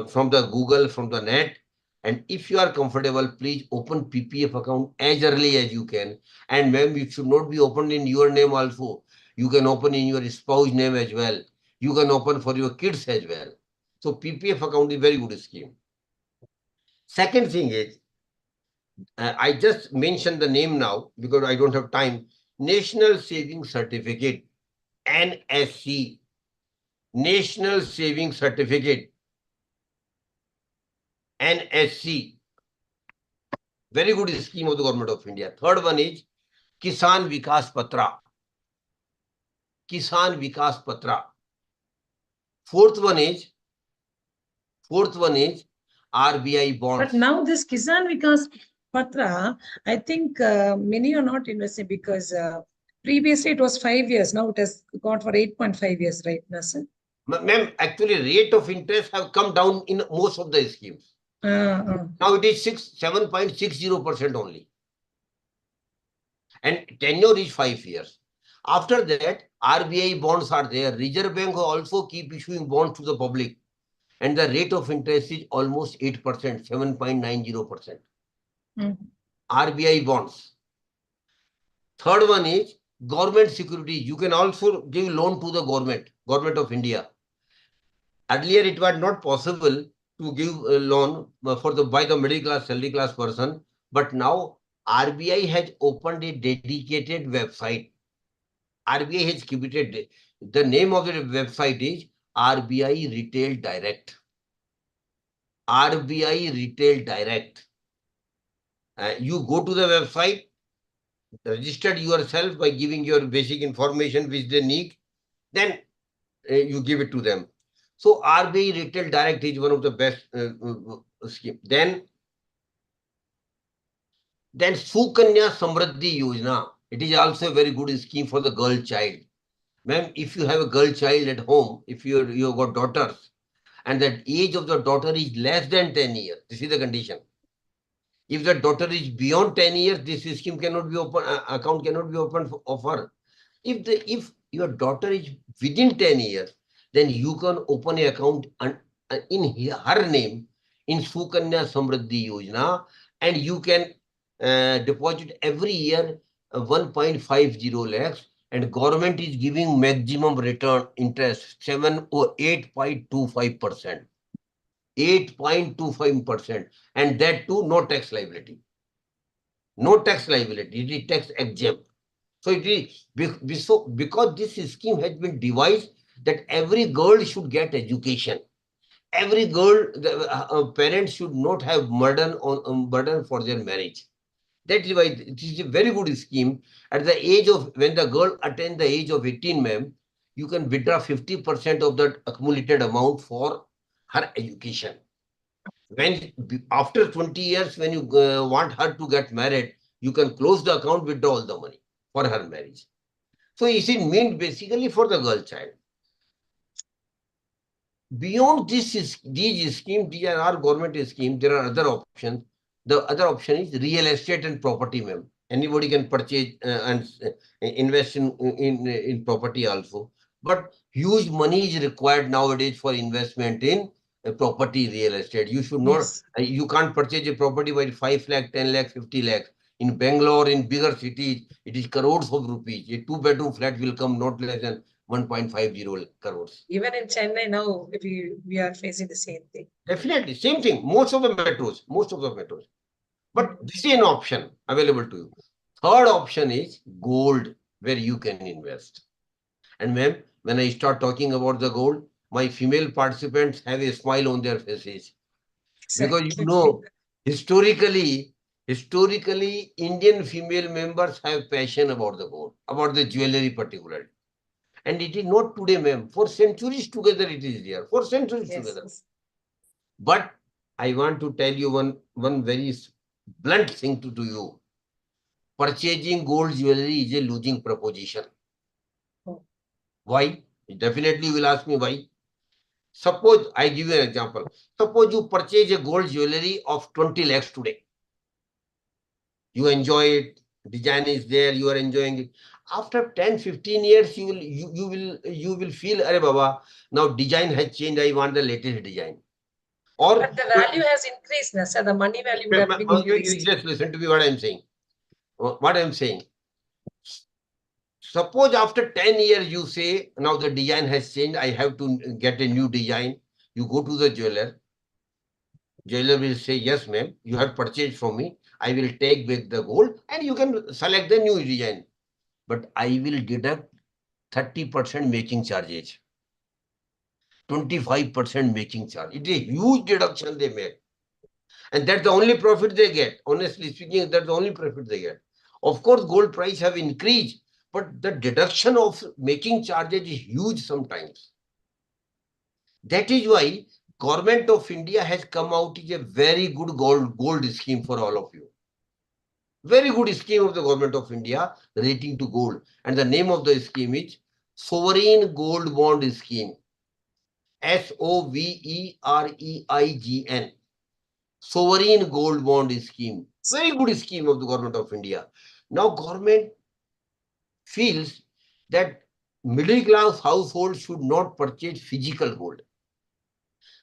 from the Google, from the net. And if you are comfortable, please open PPF account as early as you can. And ma'am, it should not be opened in your name also. You can open in your spouse name as well. You can open for your kids as well. So PPF account is very good scheme. Second thing is, I just mentioned the name now because I don't have time. National Saving Certificate, NSC. National Saving Certificate, NSC. Very good scheme of the government of India. Third one is Kisan Vikas Patra. Kisan Vikas Patra. Fourth one is RBI bonds. But now this Kisan Vikas Patra, I think many are not investing because previously it was 5 years. Now it has gone for 8.5 years, right, Nasir? Ma'am, actually rate of interest have come down in most of the schemes. Now it is 7.60% only. And tenure is 5 years. After that, RBI bonds are there. Reserve Bank also keep issuing bonds to the public. And the rate of interest is almost 8%, 7.90%. RBI bonds. Third one is government security. You can also give loan to the government of India. Earlier, it was not possible to give a loan by the middle class, salary class person. But now RBI has opened a dedicated website. RBI has created, the name of the website is RBI Retail Direct. RBI Retail Direct. You go to the website, register yourself by giving your basic information which they need, then you give it to them. So RBI Retail Direct is one of the best scheme. Then Sukanya Samriddhi Yojana. It is also a very good scheme for the girl child. Ma'am, if you have a girl child at home, if you've got daughters, and that age of the daughter is less than 10 years, this is the condition. If the daughter is beyond 10 years, this scheme cannot be open, account cannot be opened of her. If your daughter is within 10 years, then you can open an account in her name in Sukanya Samriddhi Yojana, and you can deposit every year 1.50 lakhs, and government is giving maximum return interest 7 or 8.25%. 8.25%, and that too no tax liability. No tax liability, it is tax exempt. So it is because this scheme has been devised that every girl should get education. Every girl, parents should not have burden for their marriage. That is why it is a very good scheme. At the age of, when the girl attains the age of 18, ma'am, you can withdraw 50% of that accumulated amount for her education. When after 20 years, when you want her to get married, you can close the account, withdraw all the money for her marriage. So it is meant basically for the girl child. Beyond these schemes, these are our government schemes, there are other options. The other option is real estate and property, ma'am. Anybody can purchase and invest in property also. But huge money is required nowadays for investment in property, real estate. You should not, you can't purchase a property by 5 lakh, 10 lakh, 50 lakh. In Bangalore, in bigger cities, it is crores of rupees. A 2-bedroom flat will come not less than 1.50 crores. Even in Chennai now, we are facing the same thing. Definitely, same thing. Most of the metros. But this is an option available to you. Third option is gold, where you can invest. And when I start talking about the gold, my female participants have a smile on their faces. Because historically, Indian female members have passion about the gold, about the jewelry particularly. And it is not today, ma'am. For centuries together it is there. For centuries together. But I want to tell you one very blunt thing to you. Purchasing gold jewelry is a losing proposition. Why? Definitely you will ask me why. Suppose, I give you an example. Suppose you purchase a gold jewelry of 20 lakhs today. You enjoy it, design is there, you are enjoying it. After 10, 15 years, you will feel, Arey Baba, now design has changed, I want the latest design. Or but the value has increased, na, sir. The money value would have been increased. You just listen to me what I'm saying. What I'm saying. Suppose after 10 years you say, now the design has changed, I have to get a new design. You go to the jeweler. Jeweler will say, yes, ma'am, you have purchased from me. I will take back the gold and you can select the new design. But I will deduct 30% making charges, 25% making charge. It is a huge deduction they make. And that's the only profit they get. Honestly speaking, that's the only profit they get. Of course, gold price have increased, but the deduction of making charges is huge sometimes. That is why Government of India has come out with a very good gold scheme for all of you. Very good scheme of the Government of India relating to gold. And the name of the scheme is Sovereign Gold Bond Scheme. SOVEREIGN. Sovereign Gold Bond Scheme. Very good scheme of the Government of India. Now government feels that middle class households should not purchase physical gold.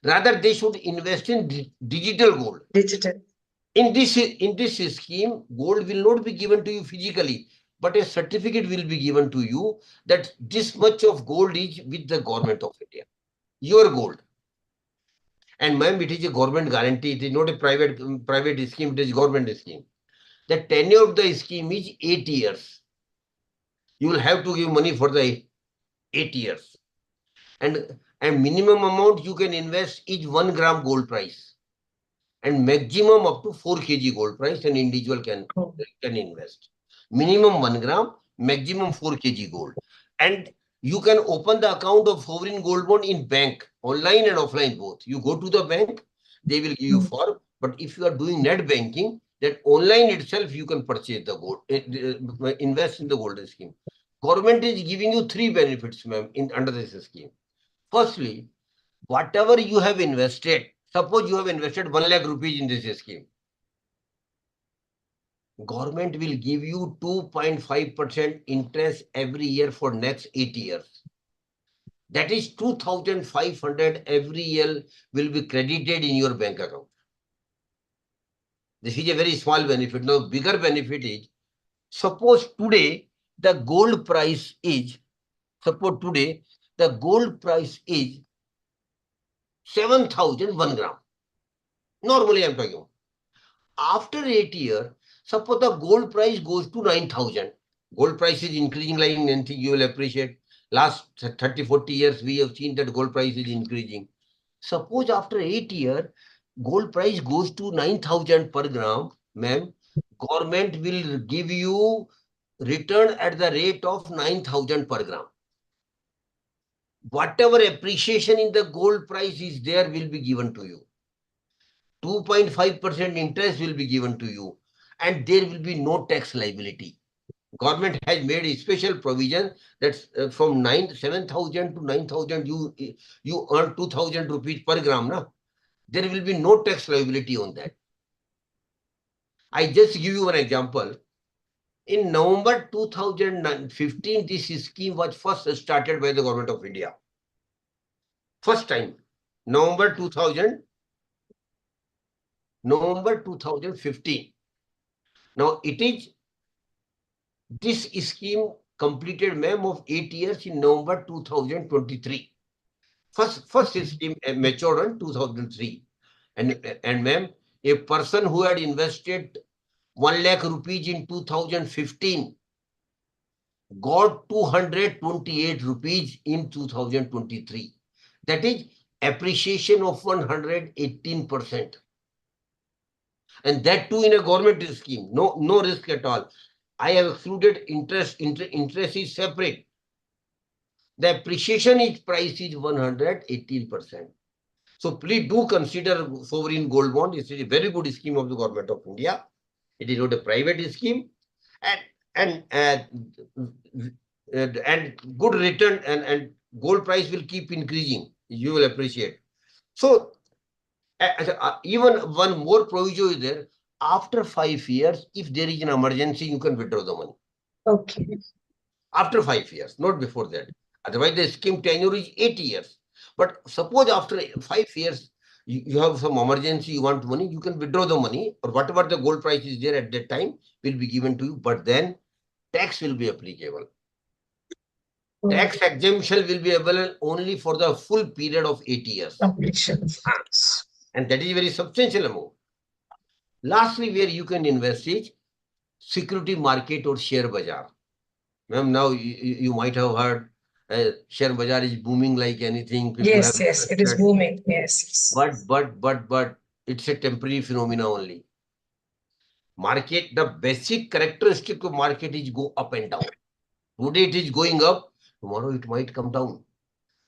Rather, they should invest in digital gold. Digital. In this scheme, gold will not be given to you physically, but a certificate will be given to you that this much of gold is with the Government of India. Your gold. And ma'am, it is a government guarantee. It is not a private scheme. It is a government scheme. The tenure of the scheme is 8 years. You will have to give money for the 8 years. And minimum amount you can invest is 1 gram gold price. And maximum up to 4 kg gold price an individual can invest. Minimum 1 gram, maximum 4 kg gold. And you can open the account of sovereign gold bond in bank, online and offline both. You go to the bank, they will give you form. But if you are doing net banking, that online itself you can purchase the gold, invest in the gold scheme. Government is giving you 3 benefits, ma'am, under this scheme. Firstly, whatever you have invested, suppose you have invested 1 lakh rupees in this scheme. Government will give you 2.5% interest every year for next 8 years. That is 2,500 every year will be credited in your bank account. This is a very small benefit. Now, bigger benefit is, suppose today the gold price is, 7,001 gram. Normally, I'm talking. After 8 years, suppose the gold price goes to 9,000. Gold price is increasing like anything you will appreciate. Last 30, 40 years, we have seen that gold price is increasing. Suppose after 8 years, gold price goes to 9,000 per gram, ma'am, government will give you return at the rate of 9,000 per gram. Whatever appreciation in the gold price is there will be given to you. 2.5% interest will be given to you, and there will be no tax liability. Government has made a special provision that from 7,000 to 9,000 you earn 2,000 rupees per gram. Na? There will be no tax liability on that. I just give you an example. In November 2015, this scheme was first started by the Government of India. First time, November 2015. Now, this scheme completed, ma'am, of 8 years in November 2023. First scheme matured in 2003. And ma'am, a person who had invested 1 lakh rupees in 2015 got 228 rupees in 2023. That is appreciation of 118%. And that too in a government scheme. No risk at all. I have excluded interest. Interest is separate. The appreciation is price is 118%. So please do consider sovereign gold bond. It is a very good scheme of the government of India. It is not a private scheme, and good return, and gold price will keep increasing. You will appreciate. So even one more provision is there. After 5 years, if there is an emergency, you can withdraw the money. Okay. After 5 years, not before that. Otherwise, the scheme tenure is 8 years. But suppose after 5 years, you have some emergency, you want money, you can withdraw the money, or whatever the gold price is there at that time will be given to you, but then tax will be applicable. Tax exemption will be available only for the full period of 8 years. Completion. And that is a very substantial amount. Lastly, where you can invest is security market or share bazaar. Ma'am, now you might have heard share bazaar is booming like anything. People Yes, have yes, it is booming. Yes. But it's a temporary phenomena only. Market, the basic characteristic of market is go up and down. Today it is going up, tomorrow it might come down.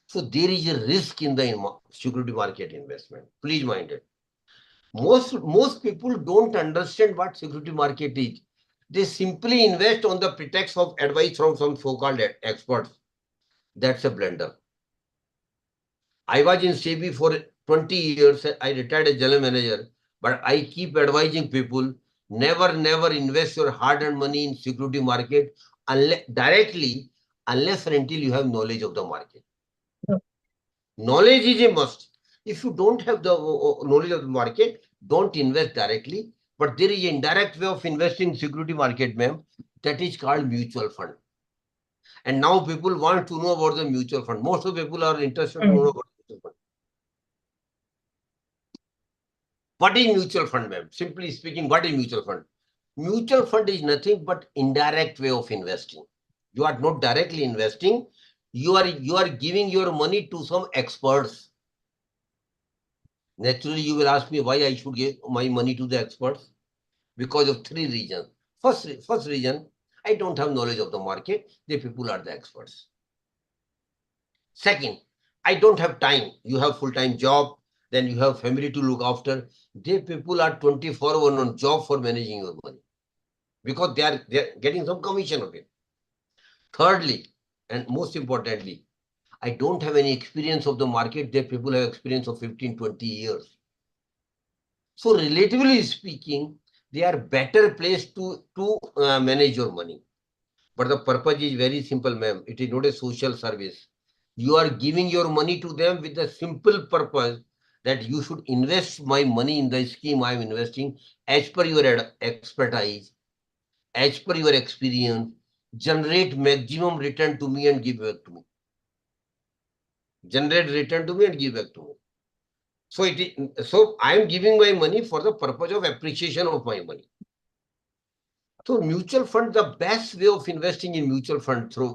So there is a risk in the security market investment. Please mind it. Most people don't understand what security market is. They simply invest on the pretext of advice from some so-called experts. That's a blunder. I was in SEBI for 20 years. I retired as general manager, but I keep advising people, never invest your hard-earned money in security market directly, unless and until you have knowledge of the market. Knowledge is a must. If you don't have the knowledge of the market, don't invest directly. But there is an indirect way of investing in security market, ma'am. That is called mutual fund. And now people want to know about the mutual fund. Most of the people are interested to know about mutual fund. What is mutual fund, ma'am? Simply speaking, what is mutual fund? Mutual fund is nothing but indirect way of investing. You are not directly investing. You are giving your money to some experts. Naturally, you will ask me why I should give my money to the experts. Because of 3 reasons. First reason, I don't have knowledge of the market. The people are the experts. Second, I don't have time. You have full-time job, then you have family to look after. The people are 24/1 on job for managing your money because they are getting some commission of it. Thirdly, and most importantly, I don't have any experience of the market. The people have experience of 15, 20 years. So relatively speaking, they are better placed to manage your money. But the purpose is very simple, ma'am. It is not a social service. You are giving your money to them with the simple purpose that you should invest my money in the scheme I am investing as per your expertise, as per your experience, generate maximum return to me and give back to me. Generate return to me and give back to me. So I am giving my money for the purpose of appreciation of my money. So mutual fund, the best way of investing in mutual fund through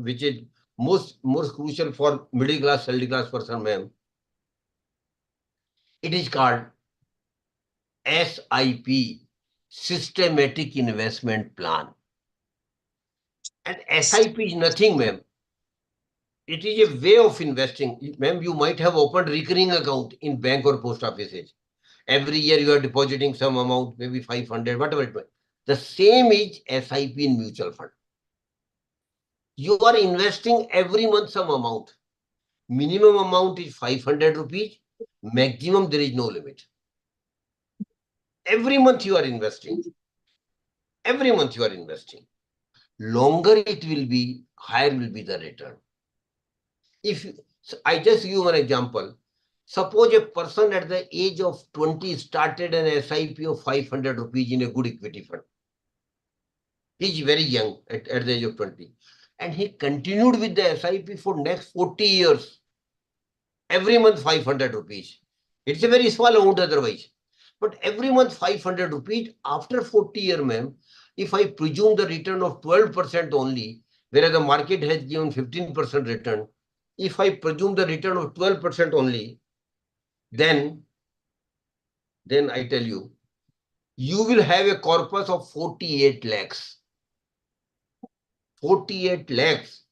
which is most crucial for middle class, salary class person, ma'am. It is called SIP, Systematic Investment Plan. And SIP is nothing, ma'am. It is a way of investing. Ma'am, you might have opened recurring account in bank or post offices. Every year you are depositing some amount, maybe 500, whatever it may. The same is SIP in mutual fund. You are investing every month some amount. Minimum amount is 500 rupees. Maximum, there is no limit. Every month you are investing. Every month you are investing. Longer it will be, higher will be the return. So I just give you an example. Suppose a person at the age of 20 started an SIP of 500 rupees in a good equity fund. He's very young at the age of 20. And he continued with the SIP for next 40 years. Every month 500 rupees. It's a very small amount otherwise. But every month 500 rupees after 40 years, ma'am, if I presume the return of 12% only, whereas the market has given 15% return, if I presume the return of 12% only, then I tell you, you will have a corpus of 48 lakhs. 48 lakhs.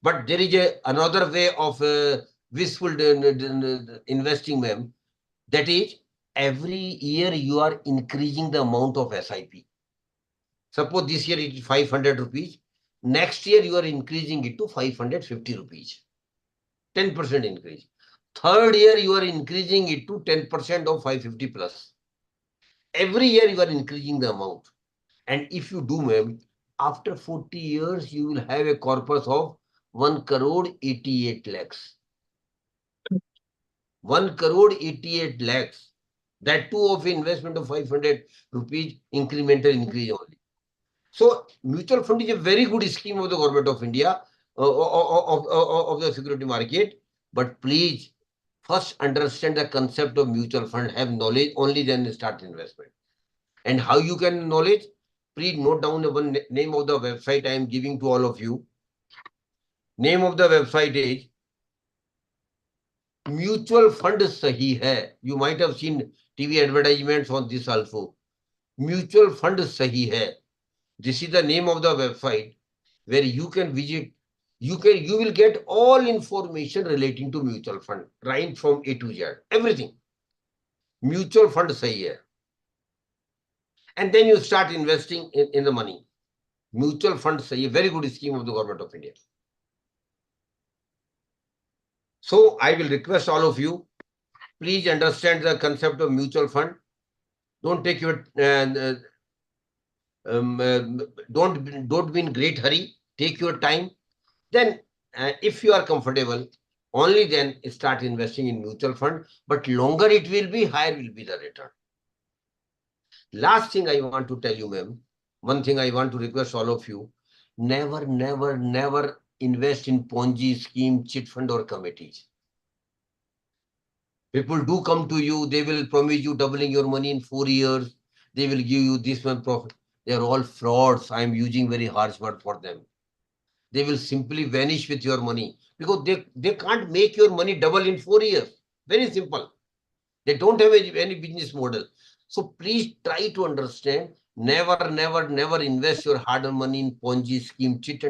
But there is another way of wishful investing, ma'am. That is, every year you are increasing the amount of SIP. Suppose this year it is 500 rupees. Next year you are increasing it to 550 rupees. 10% increase. Third year you are increasing it to 10% of 550 plus. Every year you are increasing the amount. And if you do, ma'am, after 40 years, you will have a corpus of 1 crore 88 lakhs. 1 crore 88 lakhs. That too of investment of 500 rupees incremental increase only. So mutual fund is a very good scheme of the government of India, of the security market. But please first understand the concept of mutual fund, have knowledge, only then start investment. And how you can knowledge? Please note down the one name of the website I am giving to all of you. Name of the website is Mutual Fund Sahi Hai. You might have seen TV advertisements on this also. Mutual Fund Sahi Hai. This is the name of the website where you can visit. You will get all information relating to mutual fund, right from A to Z. Everything. Mutual Fund Sahi Hai. And then you start investing in the money. Mutual Fund Sahi Hai. Very good scheme of the government of India. So I will request all of you, please understand the concept of mutual fund. Don't take your don't be in great hurry. Take your time. Then, if you are comfortable, only then start investing in mutual fund. But longer it will be, higher will be the return. Last thing I want to tell you, ma'am. One thing I want to request all of you: never, never, never invest in Ponzi scheme, chit fund, or committees. People do come to you, they will promise you doubling your money in 4 years. They will give you this one profit. They are all frauds. I am using very harsh word for them. They will simply vanish with your money because they can't make your money double in 4 years. Very simple. They don't have any business model. So please try to understand. Never, never, never invest your hard-earned money in Ponzi scheme, chit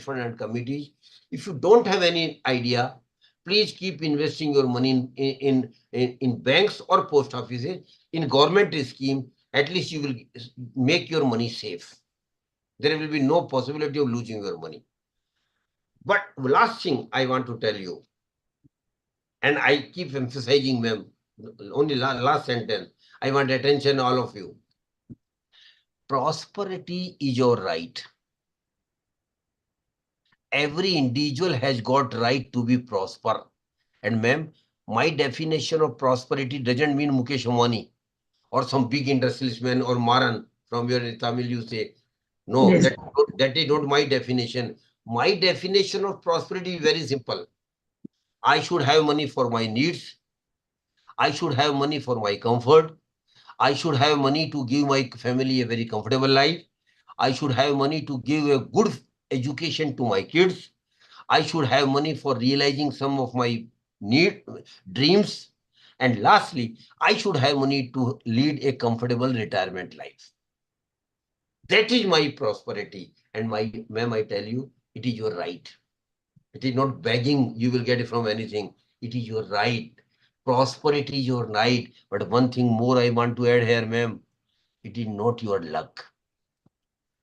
fund and committees. If you don't have any idea, please keep investing your money in banks or post offices. In government scheme, at least you will make your money safe. There will be no possibility of losing your money. But last thing I want to tell you, and I keep emphasizing, ma'am, only last sentence, I want attention all of you. Prosperity is your right. Every individual has got right to be prosper. And ma'am, my definition of prosperity doesn't mean Mukesh Ambani or some big industrialist or Maran from your Tamil you say. No, Yes. that is not my definition. My definition of prosperity is very simple. I should have money for my needs. I should have money for my comfort. I should have money to give my family a very comfortable life. I should have money to give a good education to my kids. I should have money for realizing some of my dreams. And lastly, I should have money to lead a comfortable retirement life. That is my prosperity. And ma'am, I tell you, it is your right. It is not begging you will get it from anything. It is your right. Prosperity is your right. But one thing more I want to add here, ma'am. It is not your luck.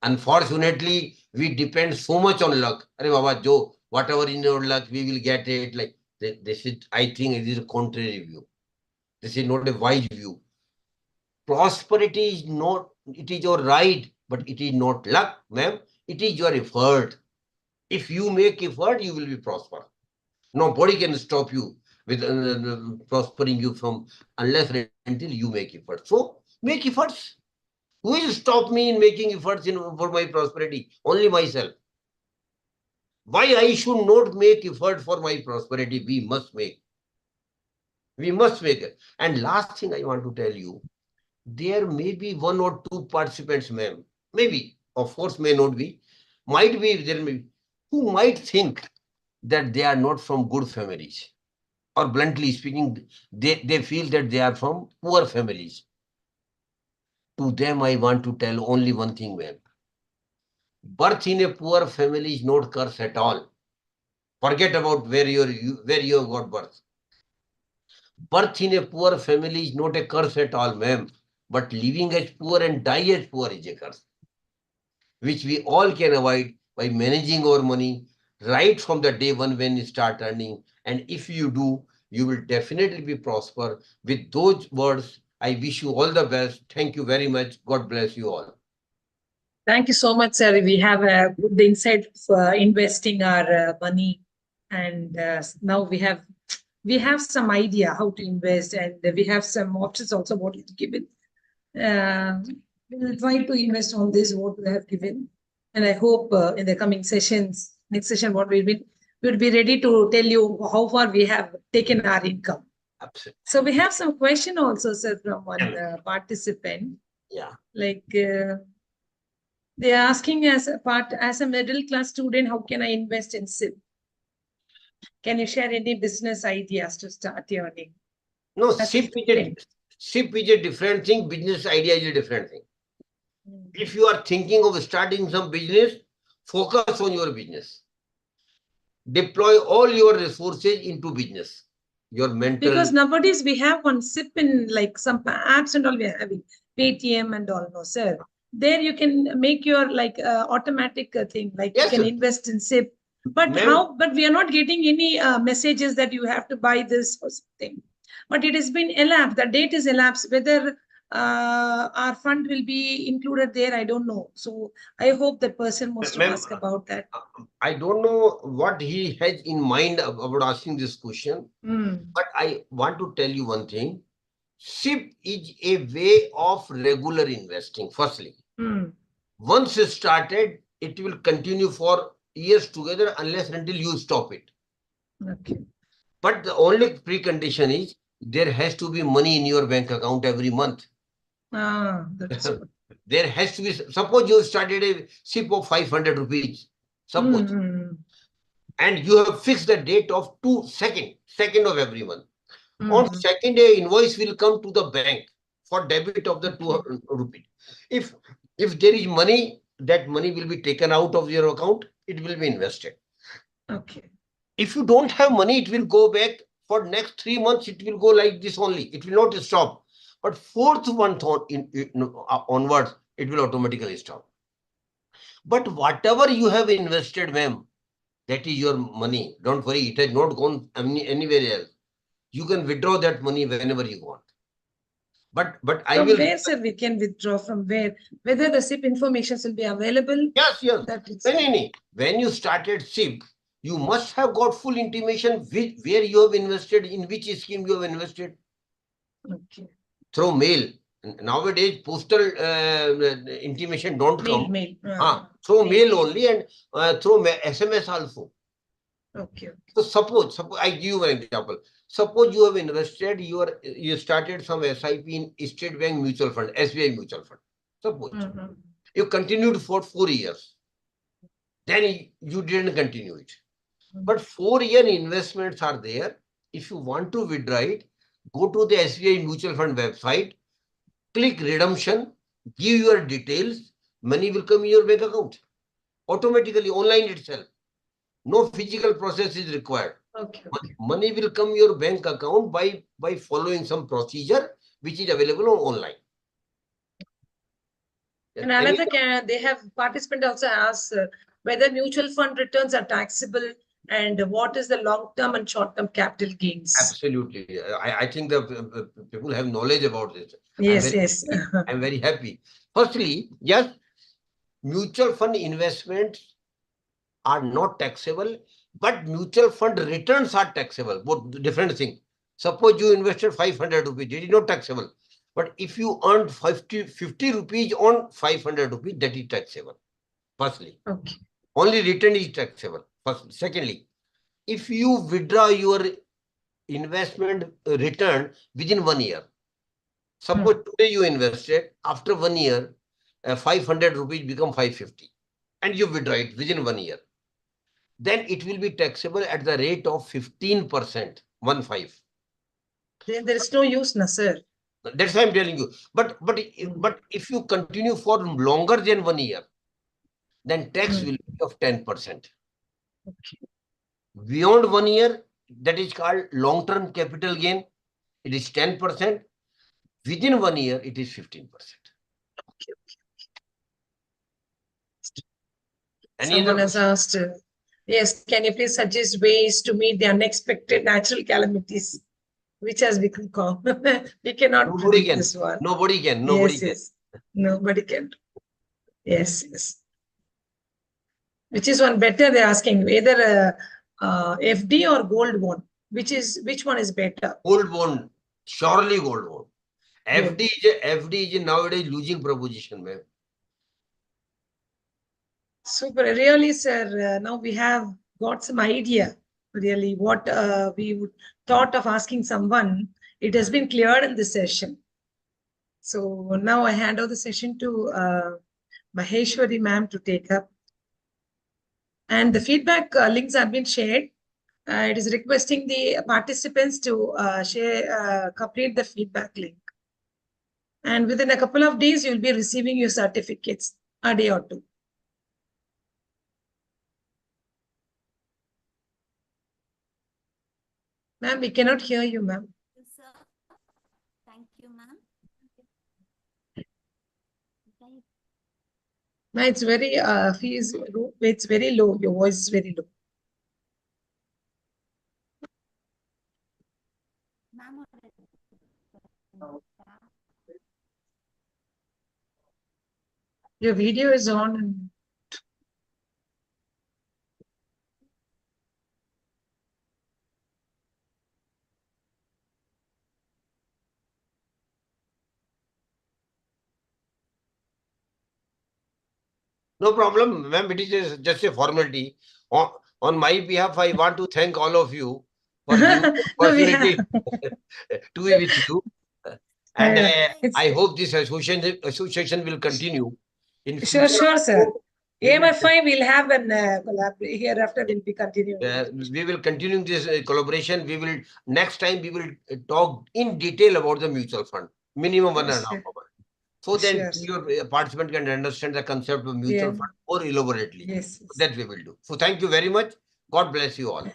Unfortunately, we depend so much on luck. Arey Baba, Joe, whatever in your luck, we will get it. Like this is, I think it is a contrary view. This is not a wise view. Prosperity is not, it is your right, but it is not luck, ma'am. It is your effort. If you make effort, you will be prosper. Nobody can stop you with prospering you from unless until you make effort. So make efforts. Who will stop me in making efforts for my prosperity? Only myself. Why I should not make effort for my prosperity? We must make. We must make it. And last thing I want to tell you, there may be one or two participants, ma'am. Maybe, of course, may not be. Might be, there may be, who might think that they are not from good families. Or bluntly speaking, they feel that they are from poor families. To them, I want to tell only one thing, ma'am. Birth in a poor family is not curse at all. Forget about where you have got birth. Birth in a poor family is not a curse at all, ma'am. But living as poor and die as poor is a curse, which we all can avoid by managing our money right from the day one when you start earning. And if you do, you will definitely be prosper. With those words, I wish you all the best. Thank you very much. God bless you all. Thank you so much, sir. We have a good insight for investing our money, and now we have some idea how to invest, and we have some options also what is given. We'll try to invest on this what we have given, and I hope in the coming sessions, next session, what we'll be ready to tell you how far we have taken our income. Absolutely. So we have some question also, sir, from one participant. Yeah. Like. They are asking as a middle class student, how can I invest in SIP? Can you share any business ideas to start earning? No, SIP is a different thing. Business idea is a different thing. If you are thinking of starting some business, focus on your business. Deploy all your resources into business. Your mental. Because nowadays we have one SIP in like some apps and all we are having, Paytm and all, no, sir. There you can make your like automatic thing, like Yes, you can sir. invest in SIP. But but we are not getting any messages that you have to buy this or something. But it has been elapsed, the date is elapsed, whether our fund will be included there, I don't know. So I hope that person wants to ask about that. I don't know what he has in mind about asking this question, but I want to tell you one thing. SIP is a way of regular investing, firstly. Once it's started, it will continue for years together unless until you stop it. Okay. But the only precondition is there has to be money in your bank account every month. That's good. There has to be, suppose you started a SIP of 500 rupees, suppose, and you have fixed the date of second of every month. On second day, invoice will come to the bank for debit of the 200 rupees. If there is money, that money will be taken out of your account, it will be invested. Okay. If you don't have money, it will go back for next 3 months. It will go like this only. It will not stop. But fourth month onwards, it will automatically stop. But whatever you have invested, ma'am, that is your money. Don't worry, it has not gone anywhere else. You can withdraw that money whenever you want. But I will. From where, sir, we can withdraw from where? Whether the SIP information will be available? Yes. When you started SIP, you must have got full intimation where you have invested, in which scheme you have invested. Okay. Through mail. Nowadays, postal intimation don't come. Mail. Through mail only, and through SMS also. Okay. So suppose I give you an example. Suppose you have invested, you started some SIP in State Bank Mutual Fund, SBI Mutual Fund. Suppose you continued for 4 years. Then you didn't continue it. But 4-year investments are there. If you want to withdraw it, go to the SBI Mutual Fund website, click redemption, give your details, money will come in your bank account. Automatically, online itself. No physical process is required. Okay. Money will come your bank account by following some procedure which is available online. And another, they have participant also asked whether mutual fund returns are taxable and what is the long-term and short-term capital gains. Absolutely. I think the people have knowledge about this. Yes. I'm very happy. Firstly, yes, mutual fund investments are not taxable, but mutual fund returns are taxable. Both different thing. Suppose you invested 500 rupees, it is not taxable. But if you earn 50 rupees on 500 rupees, that is taxable. Firstly, Okay. only return is taxable. First, secondly, if you withdraw your investment return within 1 year, suppose today you invested, after 1 year, 500 rupees become 550, and you withdraw it within 1 year, then it will be taxable at the rate of 15%, 15. Then there is no use, na, sir. That's why I'm telling you. But if you continue for longer than 1 year, then tax will be of 10%. Okay. Beyond 1 year, that is called long-term capital gain. It is 10%. Within 1 year, it is 15%. Okay. Any Someone other has question? asked, yes, can you please suggest ways to meet the unexpected natural calamities, which has become common? We cannot Nobody predict can. this one. Nobody can. Nobody Yes, can. yes. Nobody can. Yes, yes. Which is one better? They're asking whether FD or gold bond. Which one is better? Gold bond, surely gold bond. Good. FD is nowadays losing proposition, ma'am. Super. Really, sir. Now we have got some idea. Really, what we would thought of asking someone. It has been cleared in this session. So now I hand over the session to Maheshwari ma'am to take up. And the feedback links have been shared. It is requesting the participants to complete the feedback link. And within a couple of days, you'll be receiving your certificates, a day or two. Ma'am, we cannot hear you, ma'am. Sir, thank you, ma'am. No, it's very it's very low. Your voice is very low. Ma'am, Your video is on. And No problem, ma'am. It is just a formality. On my behalf, I want to thank all of you for giving me the no, we opportunity to be with you. And it's I hope this association will continue in sure, future. sir. We will, AMFI will have an collaboration hereafter. Will be continuing. we will continue this collaboration. Next time we will talk in detail about the mutual fund, minimum 1.5 hours. So then Sure. your participant can understand the concept of mutual Yeah. fund more elaborately. Yes. That we will do. So thank you very much. God bless you all.